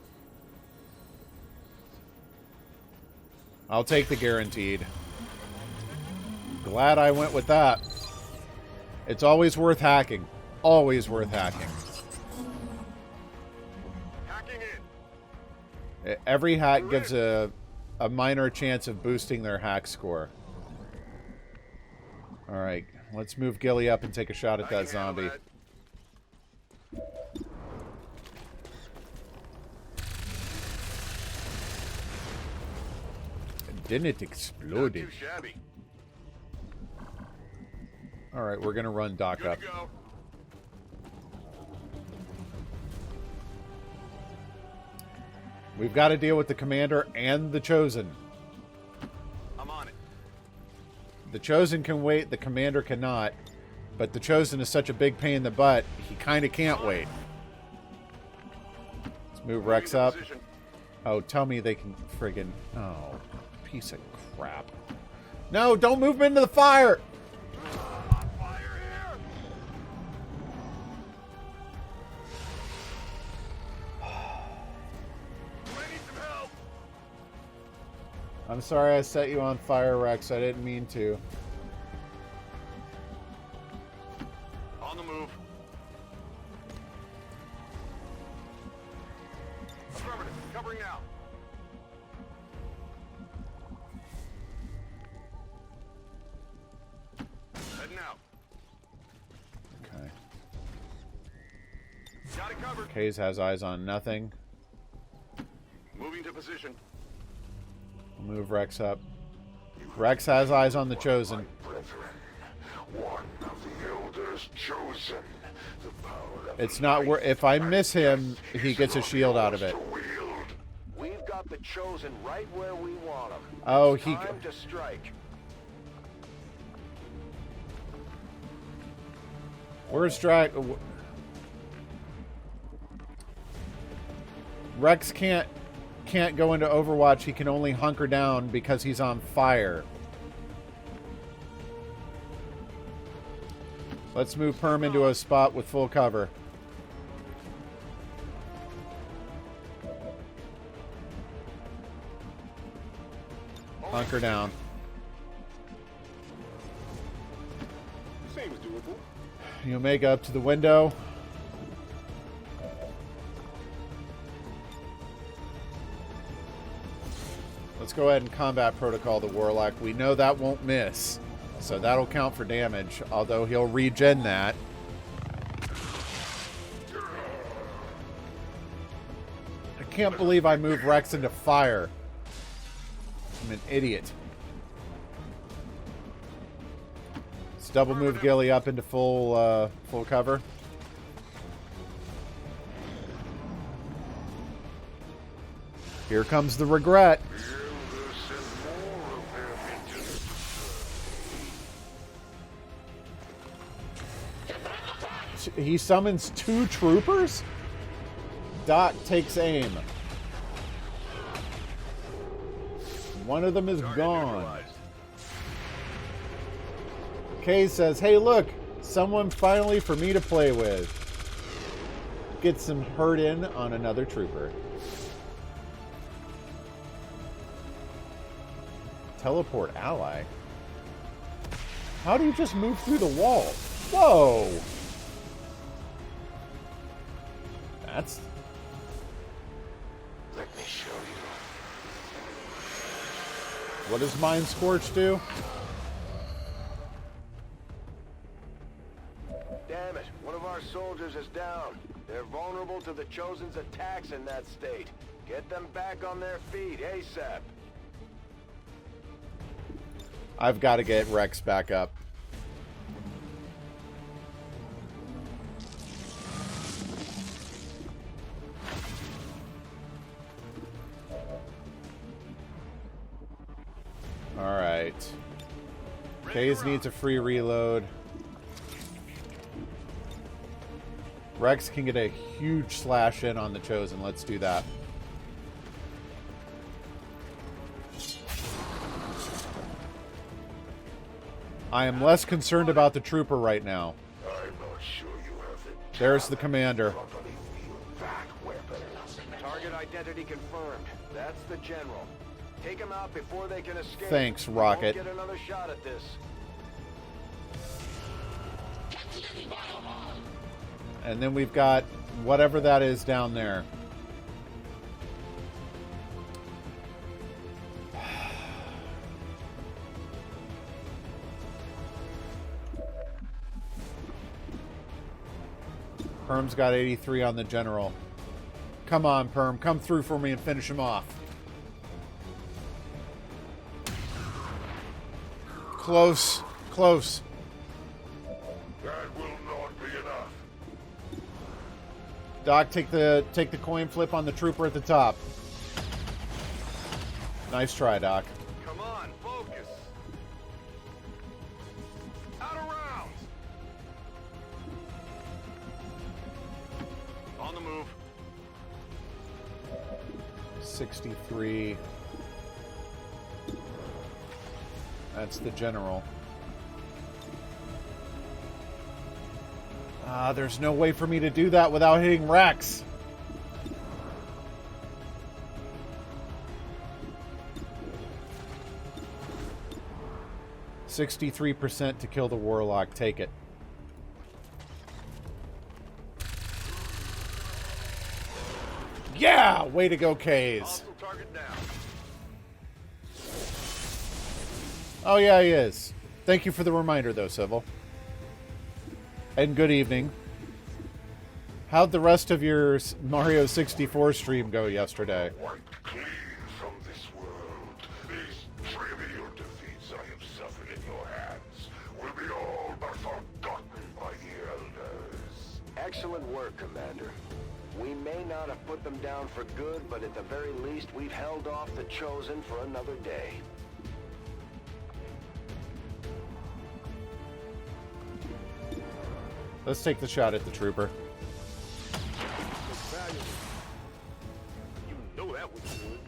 I'll take the guaranteed. Glad I went with that. It's always worth hacking. Always worth hacking.
Hacking in.
Every hack gives a minor chance of boosting their hack score. Alright, let's move Gilly up and take a shot at that zombie. Didn't it explode? Alright, we're gonna run Doc up. We've got to deal with the Commander and the Chosen.
I'm on it.
The Chosen can wait, the Commander cannot. But the Chosen is such a big pain in the butt, he kind of can't wait. Let's move Rex up. Oh, tell me they can friggin'... Oh, piece of crap. No, don't move him into the fire! I'm sorry I set you on fire, Rex. I didn't mean to.
On the move. Affirmative. Covering now. Heading out.
Okay.
Got it covered.
Kaze has eyes on nothing.
Moving to position.
We'll move Rex up. Rex has eyes on the Chosen.
One of the Elders chosen. The power of
It's not wor- if I miss him, he gets a shield out of it.
We've got the Chosen right where we want them.
Oh,
It's time to strike.
Where's Drag? Rex can't go into Overwatch. He can only hunker down because he's on fire. Let's move Perm into a spot with full cover. Hunker down.
Seems doable.
Omega up to the window. Let's go ahead and combat protocol the Warlock. We know that won't miss, so that'll count for damage, although he'll regen that. I can't believe I moved Rex into fire. I'm an idiot. Let's double move Gilly up into full cover. Here comes the regret. He summons 2 troopers? Doc takes aim. One of them is gone. Kay says, hey look, someone finally for me to play with. Get some hurt in on another trooper. Teleport ally? How do you just move through the wall? Whoa! That's...
Let me show you.
What does Mind Scorch do?
Damn it, one of our soldiers is down. They're vulnerable to the Chosen's attacks in that state. Get them back on their feet ASAP.
I've got to get Rex back up. Alright. Kaze needs a free reload. Rex can get a huge slash in on the Chosen. Let's do that. I am less concerned about the trooper right now.
I'm not sure you have the
There's the commander.
properly wield that weapon.
Target identity confirmed. That's the general. Take them out before they can escape.
Thanks,
We
Rocket.
won't get another shot at this.
And then we've got whatever that is down there. Perm's got 83 on the general. Come on, Perm. Come through for me and finish him off. Close. Close.
That will not be enough.
Doc, take the coin flip on the trooper at the top. Nice try, Doc.
Come on, focus. Out of rounds. On the move.
63. That's the general. There's no way for me to do that without hitting Rex. %63% to kill the Warlock. Take it. Yeah! Way to go, Kaze.
Hostile target down.
Oh, yeah, he is. Thank you for the reminder, though, Civil. And good evening. How'd the rest of your Mario 64 stream go yesterday?
Wiped clean from this world. These trivial defeats I have suffered in your hands will be all but forgotten by the elders.
Excellent work, Commander. We may not have put them down for good, but at the very least, we've held off the Chosen for another day.
Let's take the shot at the trooper.
You know that was good.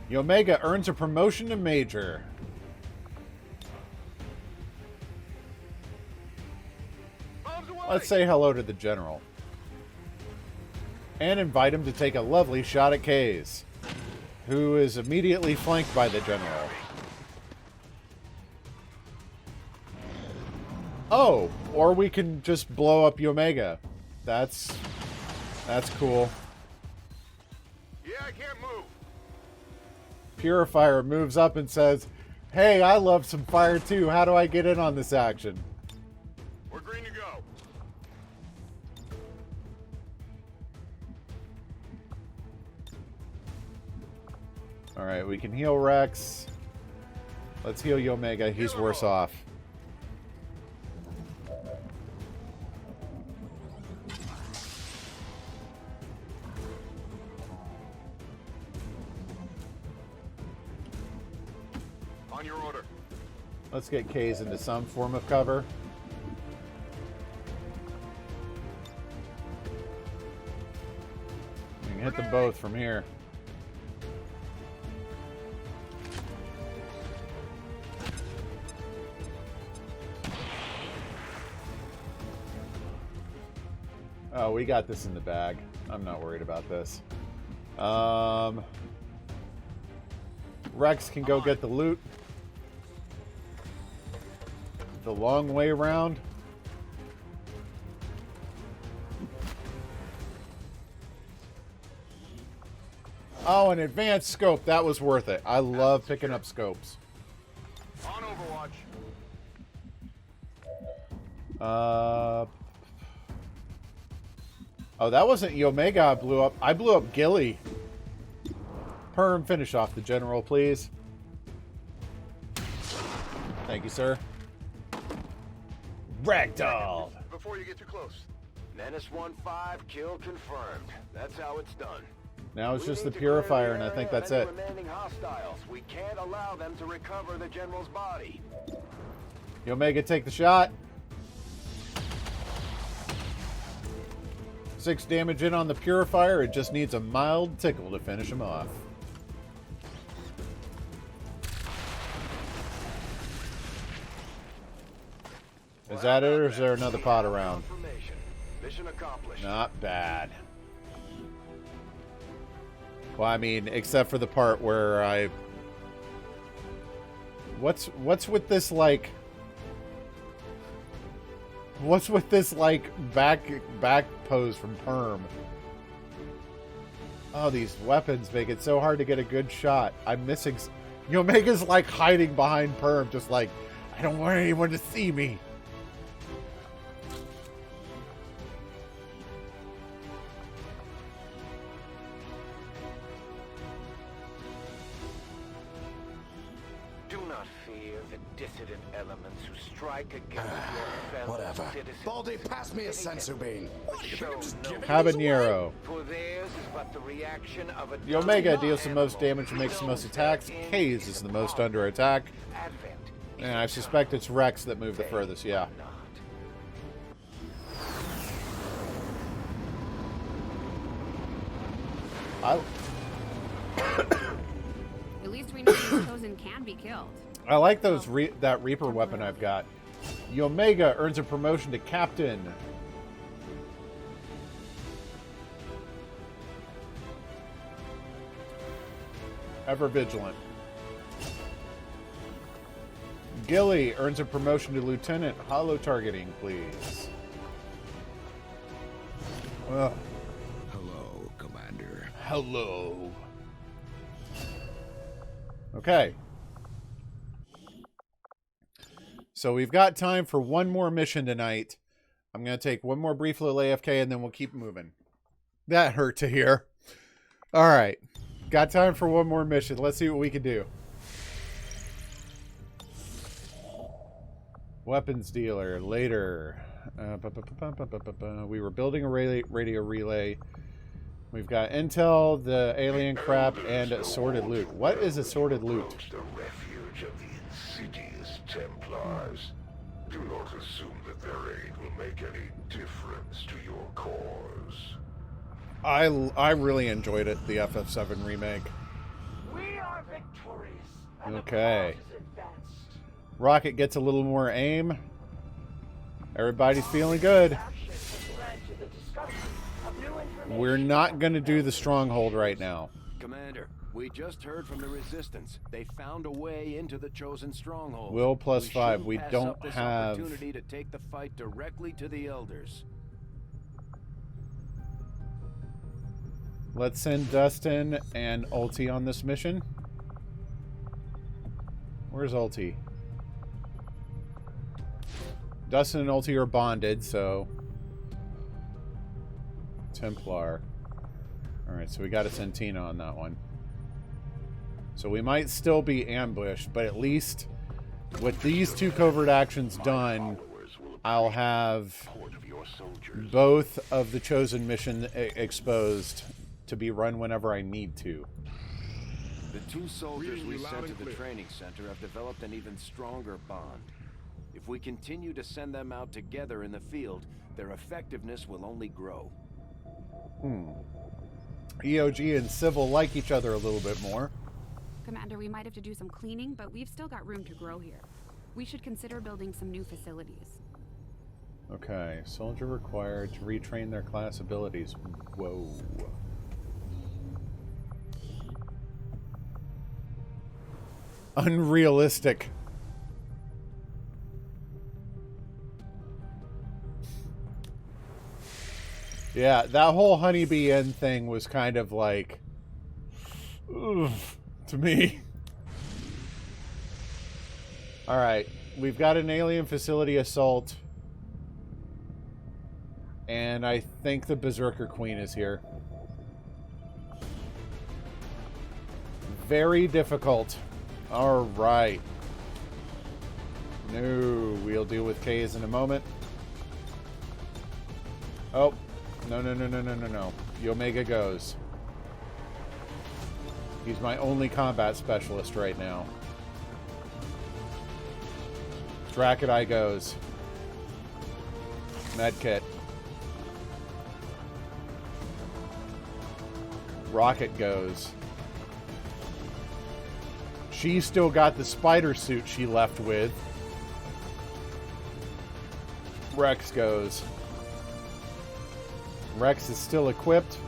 Yomega earns a promotion to Major. Let's say hello to the General. And invite him to take a lovely shot at Kaze, who is immediately flanked by the General. Oh, or we can just blow up Yomega. That's cool.
Yeah, I can't
Purifier moves up and says, "Hey, I love some fire too. How do I get in on this action?"
We're green to go.
Alright, we can heal Rex. Let's heal Omega. He's worse off.
On your order.
Let's get K's into some form of cover. We can hit them both from here. Oh, we got this in the bag. I'm not worried about this. Rex can go get the loot. The long way around. Oh, an advanced scope. That was worth it. I love picking up scopes.
On Overwatch.
Oh, that wasn't Omega I blew up. I blew up Gilly. Perm, finish off the general, please. Thank you, sir. Ragdoll.
Before you get too close. Menace 1-5, kill confirmed. That's how it's done.
Now it's just the Purifier, and I think that's it.
Remaining hostiles. We can't allow them to recover the general's body.
Omega, take the shot. 6 damage in on the Purifier. It just needs a mild tickle to finish him off. Is that it, or is there another pot around?
Mission accomplished.
Not bad. Well, I mean, except for the part where I... What's with this, like... What's with this, like, back pose from Perm? Oh, these weapons make it so hard to get a good shot. I'm missing... Omega's, like, hiding behind Perm, just like, I don't want anyone to see me.
Dissident elements who strike against your fellow
Whatever.
citizens.
Baldy, pass me a sensu bean.
Habanero.
For theirs is but the reaction of a
The Omega deals the most damage and makes the most attacks. K's is the most under attack. And I suspect it's Rex that moved the furthest, yeah.
At least we know these Chosen can be killed.
I like those that Reaper weapon I've got. Omega earns a promotion to Captain. Ever vigilant. Gilly earns a promotion to Lieutenant. Hollow targeting, please. Ugh.
Hello, Commander.
Hello. Okay. So we've got time for one more mission tonight. I'm going to take one more brief little AFK and then we'll keep moving. That hurt to hear. All right. Got time for one more mission. Let's see what we can do. Weapons dealer. Later. We were building a radio relay. We've got intel, the alien crap, and assorted loot. What is assorted loot?
The refuge of the insidious Templars. Do not assume that their aid will make any difference to your cause.
I really enjoyed it, the FF7 remake.
We are victorious.
Okay. Rocket gets a little more aim. Everybody's feeling good. We're not going to do the stronghold right now.
Commander, we just heard from the Resistance. They found a way into the Chosen stronghold.
Will plus 5. We
pass
don't
up this
have...
opportunity to take the fight directly to the Elders.
Let's send Dustin and Ulti on this mission. Where's Ulti? Dustin and Ulti are bonded, so... Templar. Alright, so we got a Sentina on that one. So we might still be ambushed, but at least with these two covert actions done, I'll have both of the chosen mission exposed to be run whenever I need to.
The two soldiers we sent to the training center have developed an even stronger bond. If we continue to send them out together in the field, their effectiveness will only grow.
EOG and Civil like each other a little bit more.
Commander, we might have to do some cleaning, but we've still got room to grow here. We should consider building some new facilities.
Okay, soldier required to retrain their class abilities. Whoa. Unrealistic. Yeah, that whole Honeybee Inn thing was kind of like... ugh, to me. Alright, we've got an alien facility assault. And I think the Berserker Queen is here. Very difficult. Alright. No, we'll deal with K's in a moment. Oh. No. Omega goes. He's my only combat specialist right now. Drakadai goes. Medkit. Rocket goes. She's still got the spider suit she left with. Rex goes. Rex is still equipped.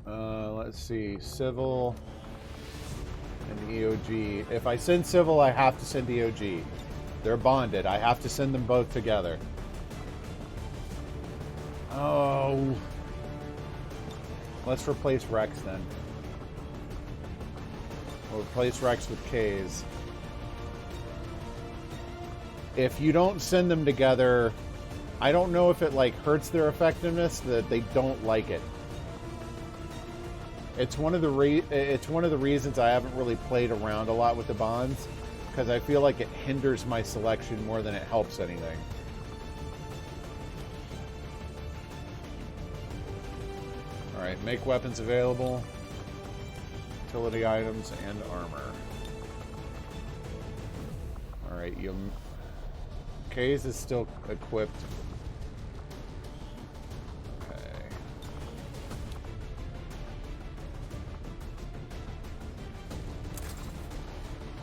Let's see. Civil and EOG. If I send Civil, I have to send EOG. They're bonded. I have to send them both together. Oh. Let's replace Rex then. We'll replace Rex with K's. If you don't send them together, I don't know if it like hurts their effectiveness that they don't like it. It's one of the reasons I haven't really played around a lot with the bonds, because I feel like it hinders my selection more than it helps anything. All right, make weapons available, utility items, and armor. All right, K's is still equipped. Okay.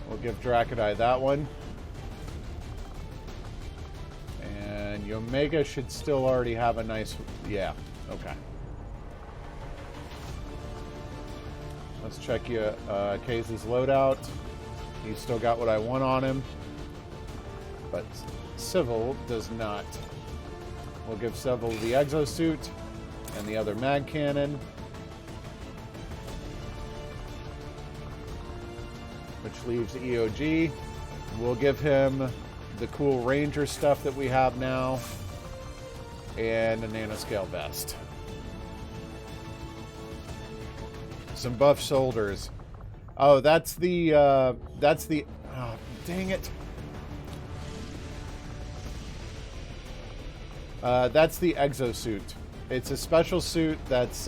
We'll give Drakadai that one. And Omega should still already have a nice... yeah, okay. Let's check K's loadout. He's still got what I want on him. But Civil does not. We'll give Civil the exosuit and the other mag cannon, which leaves EOG. We'll give him the cool Ranger stuff that we have now and a nanoscale vest. Some buff shoulders. Oh, that's the oh, dang it. That's the exosuit. It's a special suit that's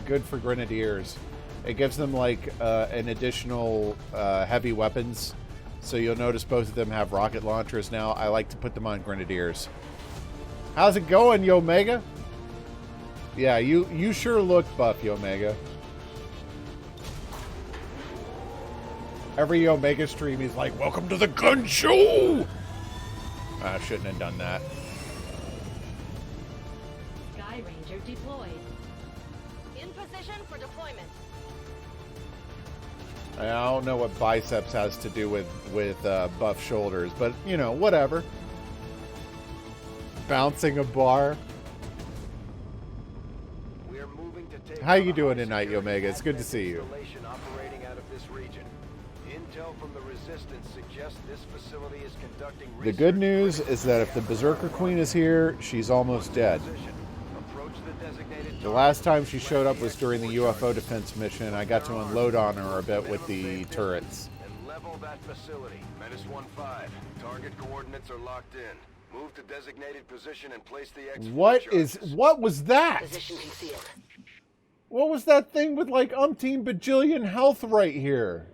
good for grenadiers. It gives them like an additional heavy weapons. So you'll notice both of them have rocket launchers now. I like to put them on grenadiers. How's it going, Omega? Yeah, you sure look buff, Omega. Every Omega stream, he's like, "Welcome to the gun show." I shouldn't have done that.
Sky Ranger deployed.
In position for deployment.
I don't know what biceps has to do with buff shoulders, but you know, whatever. Bouncing a bar.
We're moving to take
How you doing tonight, Omega? It's good to see you.
Operating out of this region. Intel from the Resistance suggests this facility is conducting
The good news is that if the Berserker Queen is here, she's almost dead. The last time she showed up was during the UFO defense mission. I got to unload on her a bit with the turrets.
And level that facility. Menace 1-5. Target coordinates are locked in. Move to designated position and place the
What was that?
Position concealed.
What was that thing with like umpteen bajillion health right here?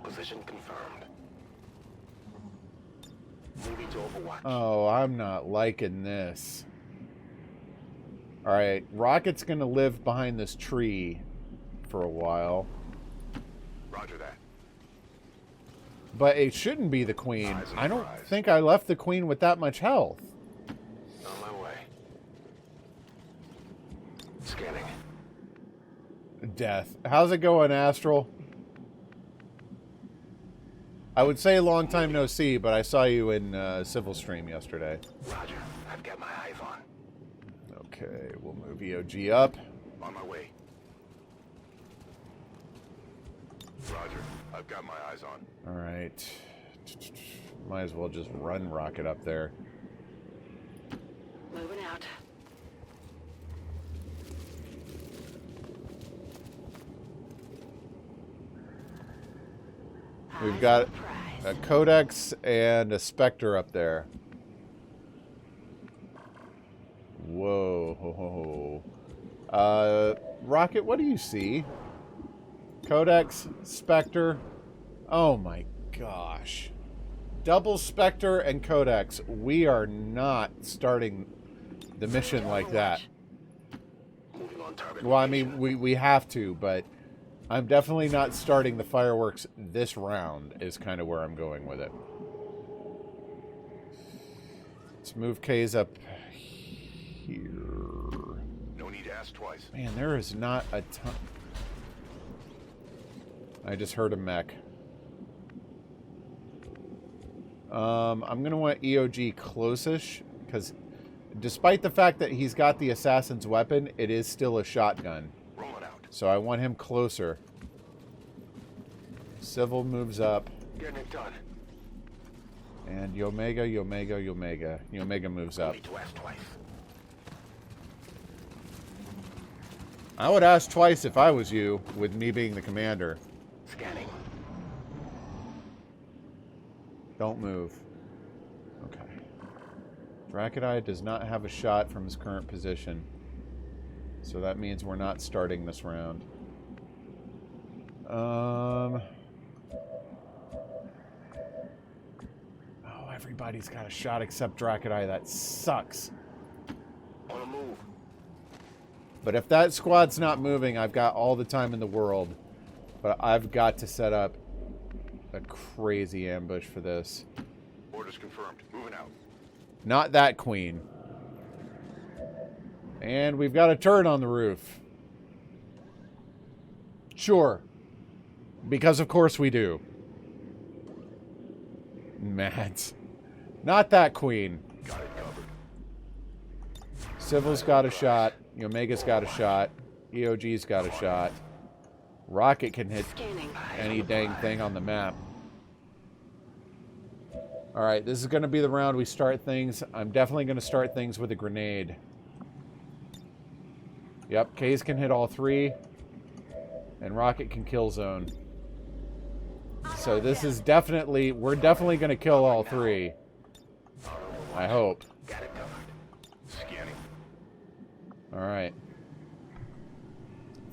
Position confirmed. Moving to Overwatch.
Oh, I'm not liking this. Alright, Rocket's gonna live behind this tree for a while.
Roger that.
But it shouldn't be the Queen. I don't think I left the Queen with that much health.
On my way. Scanning.
Death. How's it going, Astral? I would say long time no see, but I saw you in Civil Stream yesterday.
Roger. I've got my eyes on.
Okay, we'll move EOG up.
On my way. Roger. I've got my eyes on.
All right. Might as well just run Rocket up there.
Moving out.
We've got a Codex and a Spectre up there. Whoa. Rocket, what do you see? Codex, Spectre. Oh my gosh. Double Spectre and Codex. We are not starting the mission like that. Well, I mean, we have to, but I'm definitely not starting the fireworks this round is kind of where I'm going with it. Let's move K's up here.
No need to ask twice.
Man, there is not a ton. I just heard a mech. I'm going to want EOG close-ish, because despite the fact that he's got the assassin's weapon, it is still a shotgun. So I want him closer. Civil moves up.
Getting it done.
And Yomega moves up.
Need to ask twice.
I would ask twice if I was you, with me being the commander.
Scanning.
Don't move. Okay. Dracodai does not have a shot from his current position. So that means we're not starting this round. Oh, everybody's got a shot except Dracodai. That sucks.
On a move.
But if that squad's not moving, I've got all the time in the world. But I've got to set up a crazy ambush for this.
Orders confirmed. Moving out.
Not that Queen. And we've got a turret on the roof. Sure. Because of course we do. Mads. Not that Queen.
Got it covered.
Civil's got a shot. Omega's got a shot. EOG's got a shot. Rocket can hit any dang thing on the map. Alright, this is going to be the round we start things. I'm definitely going to start things with a grenade. Yep, K's can hit all three. And Rocket can kill zone. So this is definitely... We're definitely going to kill all three. I hope.
Got it covered. Scanning.
Alright.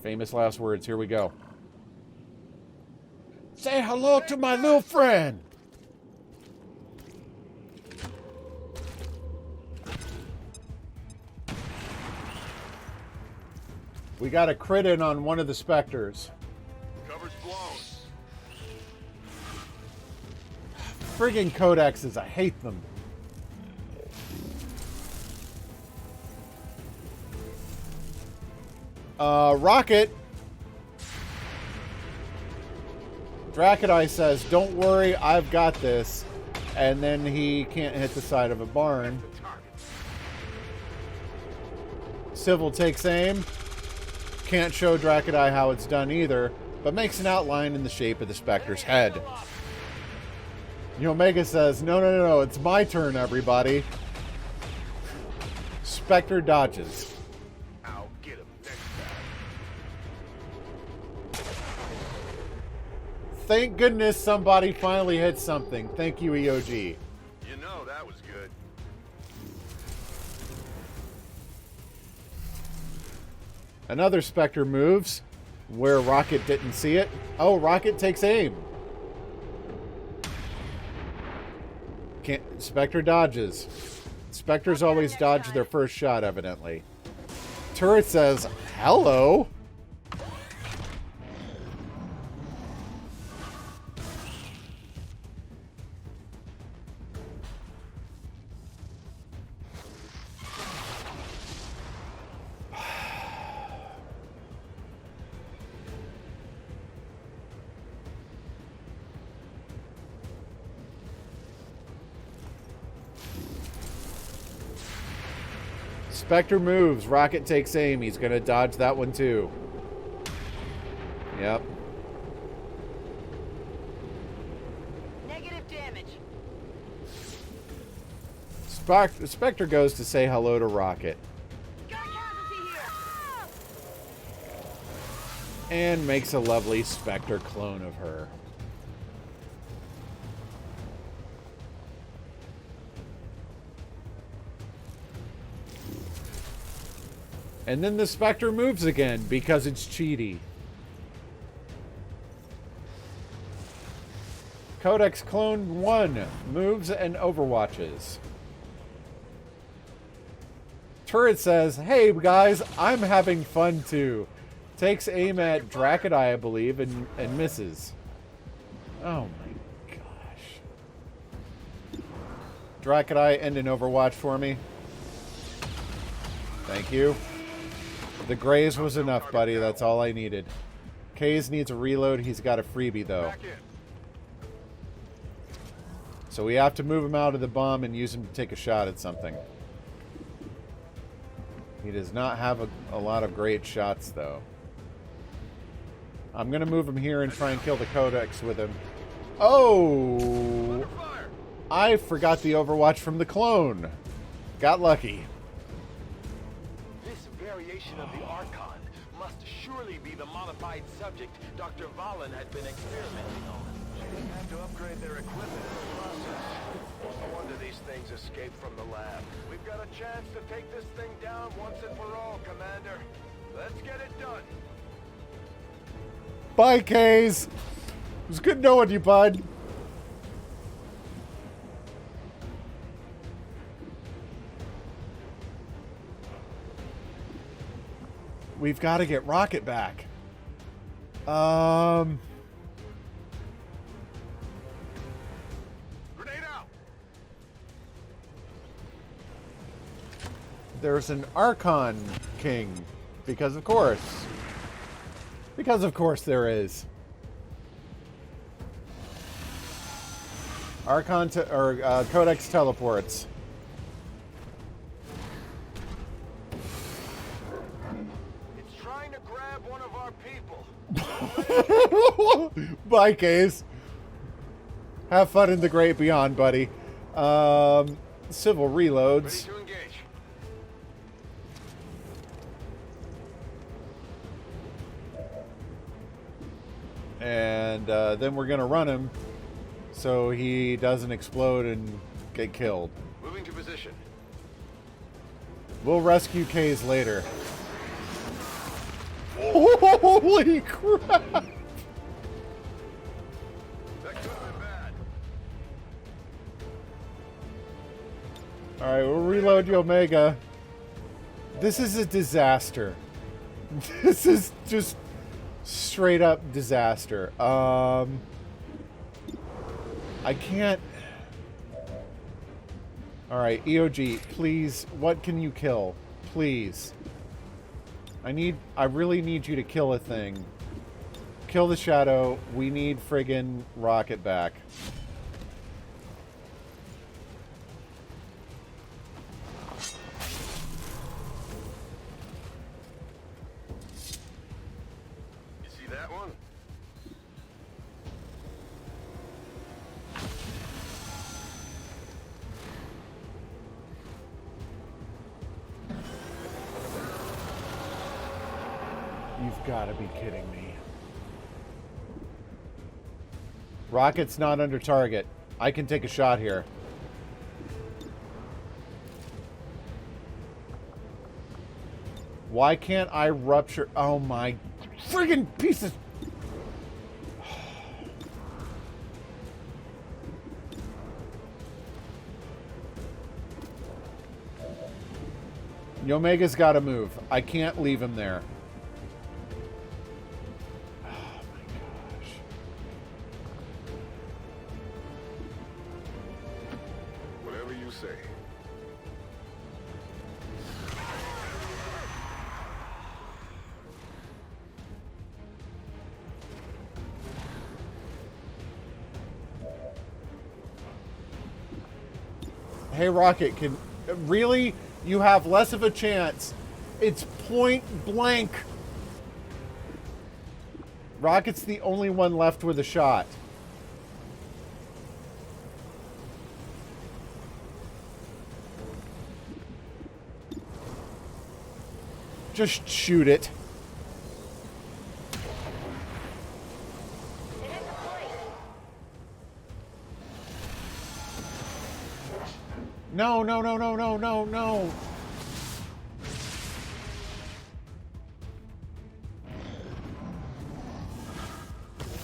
Famous last words. Here we go. Say hello to my little friend! We got a crit in on one of the Spectres.
Cover's blown.
Friggin' Codexes, I hate them. Rocket. Dracodai says, don't worry, I've got this. And then he can't hit the side of a barn. Civil takes aim. Can't show Dracudai how it's done either, but makes an outline in the shape of the Spectre's head. Omega says, no, it's my turn, everybody. Spectre dodges.
I'll get him next time.
Thank goodness somebody finally hit something. Thank you, EOG.
You know that was good.
Another Spectre moves where Rocket didn't see it. Oh, Rocket takes aim. Spectre dodges. Spectres always dodge their first shot, evidently. Turret says, hello. Spectre moves. Rocket takes aim. He's going to dodge that one too. Yep.
Negative damage.
Spectre goes to say hello to Rocket.
Got a casualty here.
And makes a lovely Spectre clone of her. And then the Spectre moves again because it's cheaty. Codex Clone 1 moves and overwatches. Turret says, hey guys, I'm having fun too. Takes aim at Dracudai, I believe, and misses. Oh my gosh. Dracudai, end an overwatch for me. Thank you. The Grays was enough, buddy. That's all I needed. Kays needs a reload. He's got a freebie, though. So we have to move him out of the bomb and use him to take a shot at something. He does not have a lot of great shots, though. I'm going to move him here and try and kill the Codex with him. Oh! I forgot the Overwatch from the clone. Got lucky.
This variation of the Archon must surely be the modified subject Dr. Valen had been experimenting on. She had to upgrade their equipment in the process. No wonder these things escaped from the lab. We've got a chance to take this thing down once and for all, Commander. Let's get it done.
Bye, Kays. It was good knowing you, bud. We've got to get Rocket back.
Grenade out.
There's an Archon King. Because of course. Because of course there is. Archon Codex teleports.
It's trying to grab one of our people.
Bye, Case. Have fun in the great beyond, buddy. Civil reloads.
Ready to engage.
And then we're going to run him so he doesn't explode and get killed.
Moving to position.
We'll rescue Kays later. Holy crap!
That could have been bad.
Alright, we'll reload the Omega. This is a disaster. This is just straight up disaster. I can't... Alright, EOG, please, what can you kill? Please. I really need you to kill a thing. Kill the Shadow. We need friggin' Rocket back.
that one?
You've got to be kidding me. Rocket's not under target. I can take a shot here. Why can't I rupture? Oh my friggin' pieces. Yomega's got to move. I can't leave him there. Hey, Rocket, can... Really? You have less of a chance. It's point blank. Rocket's the only one left with a shot. Just shoot it. No, no, no, no, no, no, no.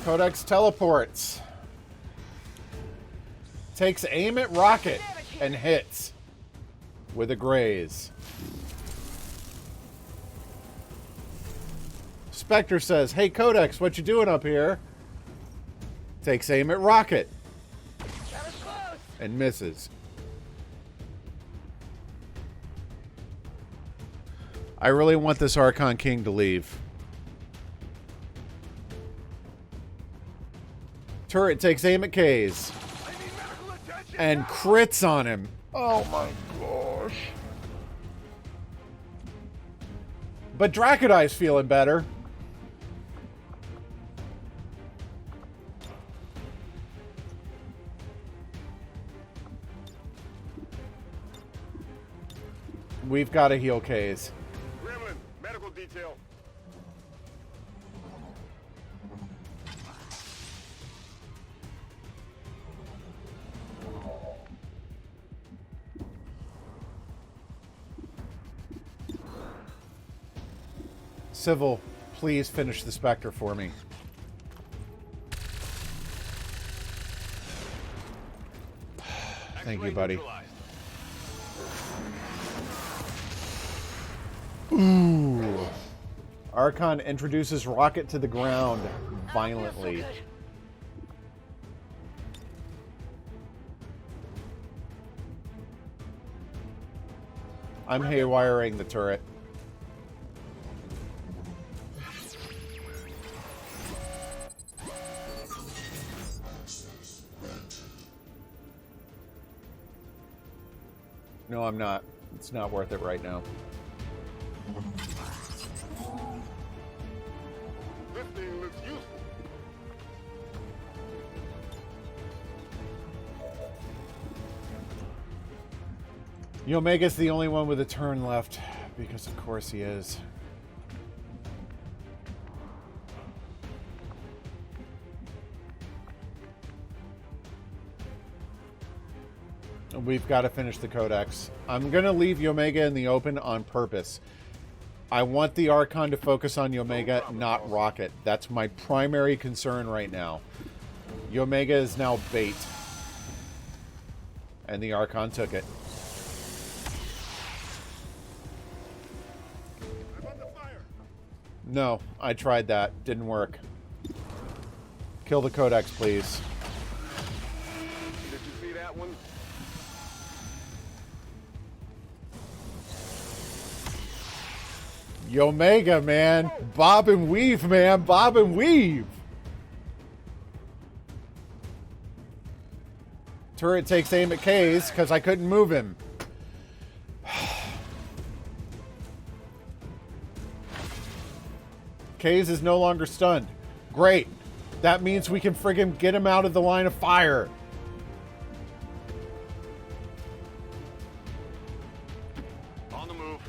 Codex teleports. Takes aim at Rocket and hits with a graze. Spectre says, "Hey Codex, what you doing up here?" Takes aim at Rocket and misses. I really want this Archon King to leave. Turret takes aim at K's and crits on him. Oh my gosh. But Dracody's feeling better. We've got to heal K's.
Medical detail.
Civil, please finish the Spectre for me. Thank you, buddy. Ooh. Archon introduces Rocket to the ground violently. I'm haywiring the turret. No, I'm not. It's not worth it right now.
This thing looks useful.
Yomega's the only one with a turn left, because of course he is. We've got to finish the Codex. I'm going to leave Yomega in the open on purpose. I want the Archon to focus on Yomega, not Rocket. That's my primary concern right now. Yomega is now bait. And the Archon took it. No, I tried that. Didn't work. Kill the Codex, please.
Did you see that one?
Yomega, man. Bob and weave, man. Bob and weave. Turret takes aim at K's because I couldn't move him. K's is no longer stunned. Great. That means we can friggin' get him out of the line of fire.
On the move.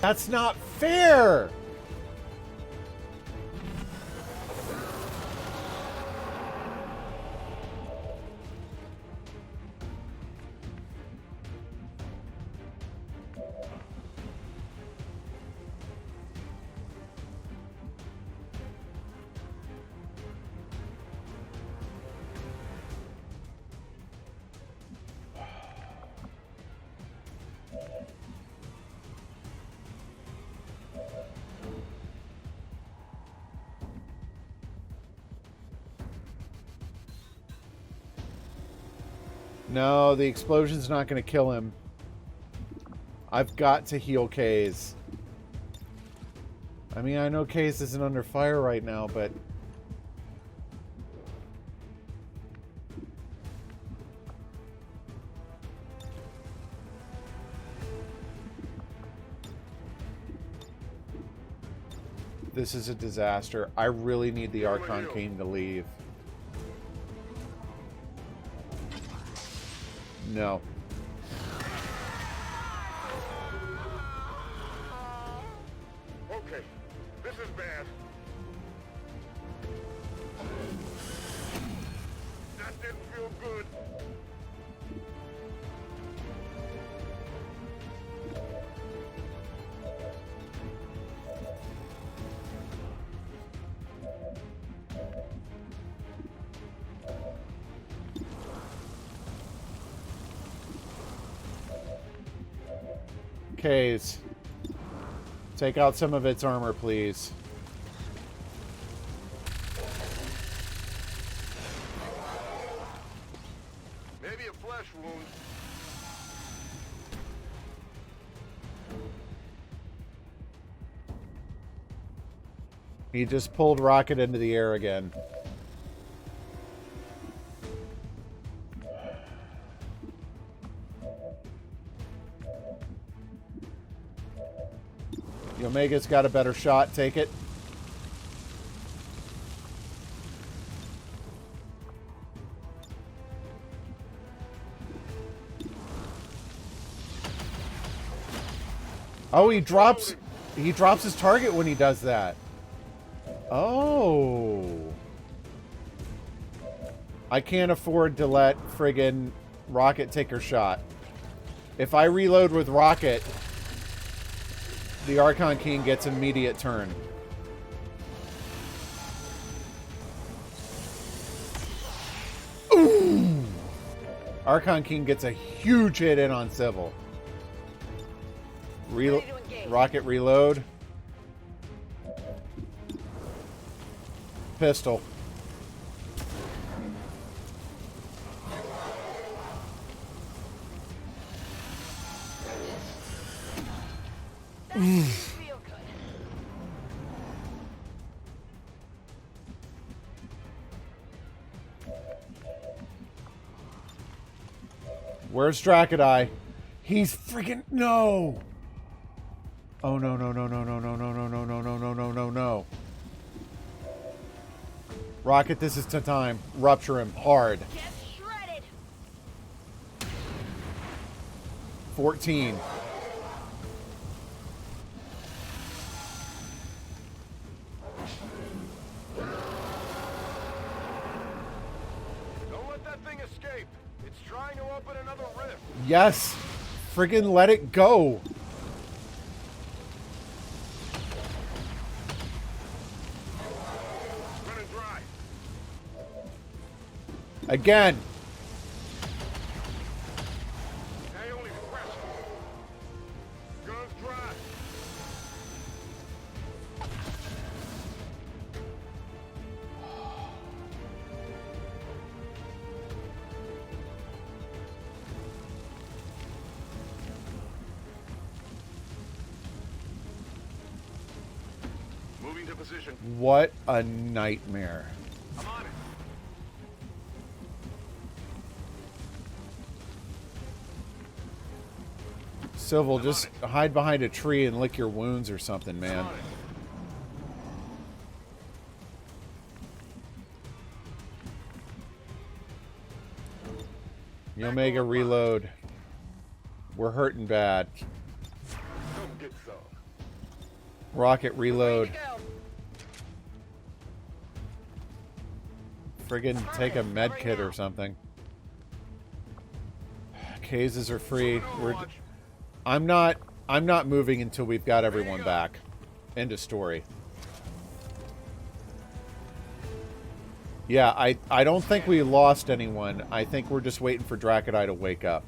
That's not fair. No, the explosion's not going to kill him. I've got to heal Kaze. I mean, I know Kaze isn't under fire right now, but... This is a disaster. I really need the Archon King to leave. No.
Okay, this is bad. That didn't feel good.
Kaze, take out some of its armor, please.
Maybe a flesh wound.
He just pulled Rocket into the air again. The Omega's got a better shot. Take it. Oh, he drops his target when he does that. Oh. I can't afford to let friggin' Rocket take her shot. If I reload with Rocket, the Archon King gets immediate turn. Ooh! Archon King gets a huge hit in on Civil. Rocket reload. Pistol. Where's Dracodai? He's freaking no. Oh no no no no no no no no no no no no no no no. Rocket, this is the time. Rupture him hard.
Get shredded.
14.
Don't let that thing escape. It's trying to open another rift.
Yes. Friggin' let it go.
Running dry.
Again.
Now only fresh. Guns dry. Moving to position.
What a nightmare.
I'm on it.
Civil, just hide behind a tree and lick your wounds or something, man. Omega, reload. We're hurting bad.
Come get some.
Rocket, reload. Friggin' take a med kit or something. Cases are free. I'm not moving until we've got everyone back. End of story. Yeah, I don't think we lost anyone. I think we're just waiting for Dracodai to wake up.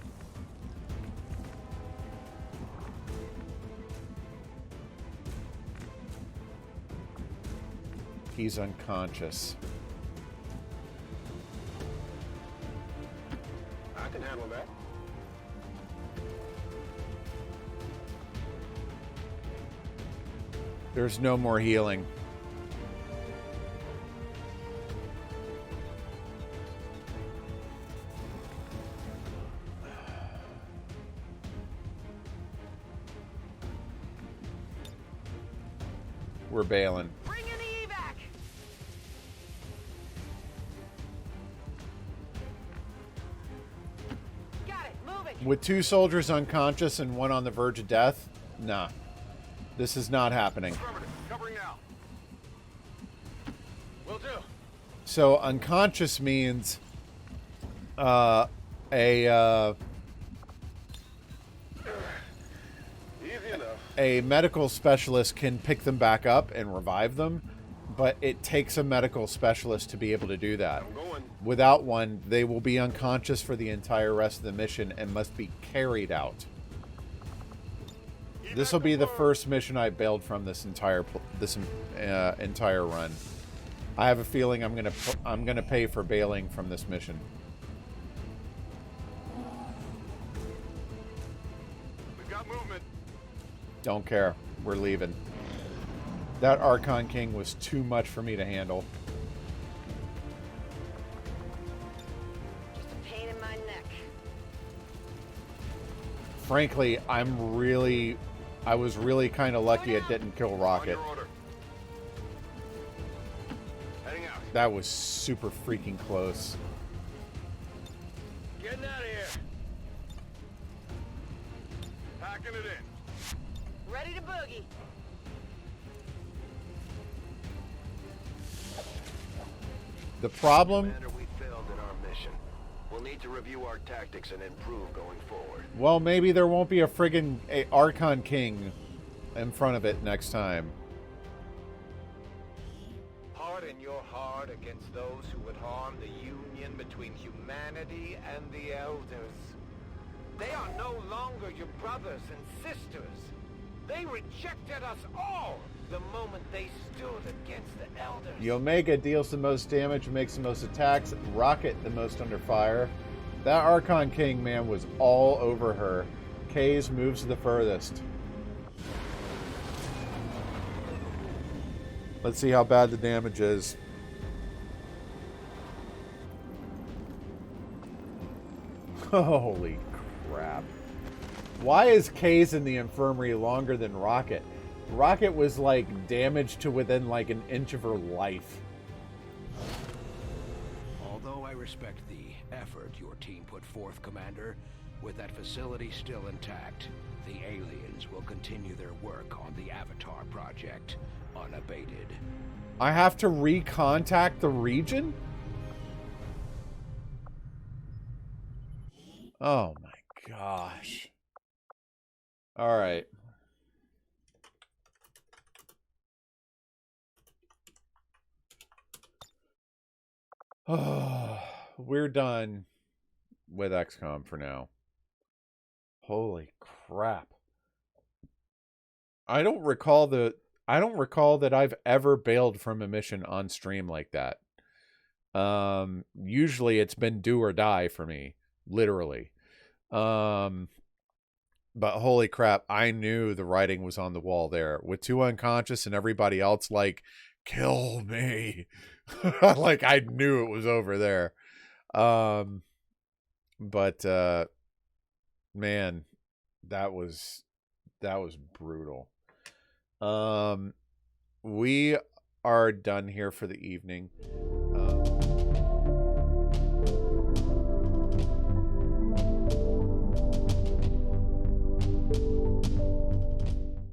He's unconscious.
I can handle that.
There's no more healing. We're bailing.
Bring in the evac. Got it. Moving.
With 2 soldiers unconscious and 1 on the verge of death, nah. This is not happening.
Covering now. Will do.
So unconscious means a medical specialist can pick them back up and revive them, but it takes a medical specialist to be able to do that. Without one, they will be unconscious for the entire rest of the mission and must be carried out. This will be the first mission I bailed from this entire run. I have a feeling I'm gonna pay for bailing from this mission.
We've got movement.
Don't care. We're leaving. That Archon King was too much for me to handle.
Just a pain in my neck.
Frankly, I was really kind of lucky it didn't kill Rocket. That was super freaking close.
Getting out of here. Packing it in.
Ready to boogie.
The problem...
Commander, we failed in our mission. We'll need to review our tactics and improve going forward.
Well, maybe there won't be a friggin' Archon King in front of it next time.
Harden your heart against those who would harm the union between humanity and the Elders. They are no longer your brothers and sisters. They rejected us all the moment they stood against the Elders.
The Omega deals the most damage, makes the most attacks, Rocket the most under fire. That Archon King, man, was all over her. K's moves the furthest. Let's see how bad the damage is. Holy crap. Why is K's in the infirmary longer than Rocket? Rocket was like damaged to within like an inch of her life.
Although I respect the effort your team put forth, Commander, with that facility still intact, the aliens will continue their work on the Avatar project unabated.
I have to recontact the region? Oh my gosh. All right. Oh, we're done with XCOM for now. Holy crap. I don't recall that I've ever bailed from a mission on stream like that. Usually it's been do or die for me, literally. But holy crap, I knew the writing was on the wall there. With 2 unconscious and everybody else like, kill me. Like I knew it was over there. Man, that was brutal. We are done here for the evening.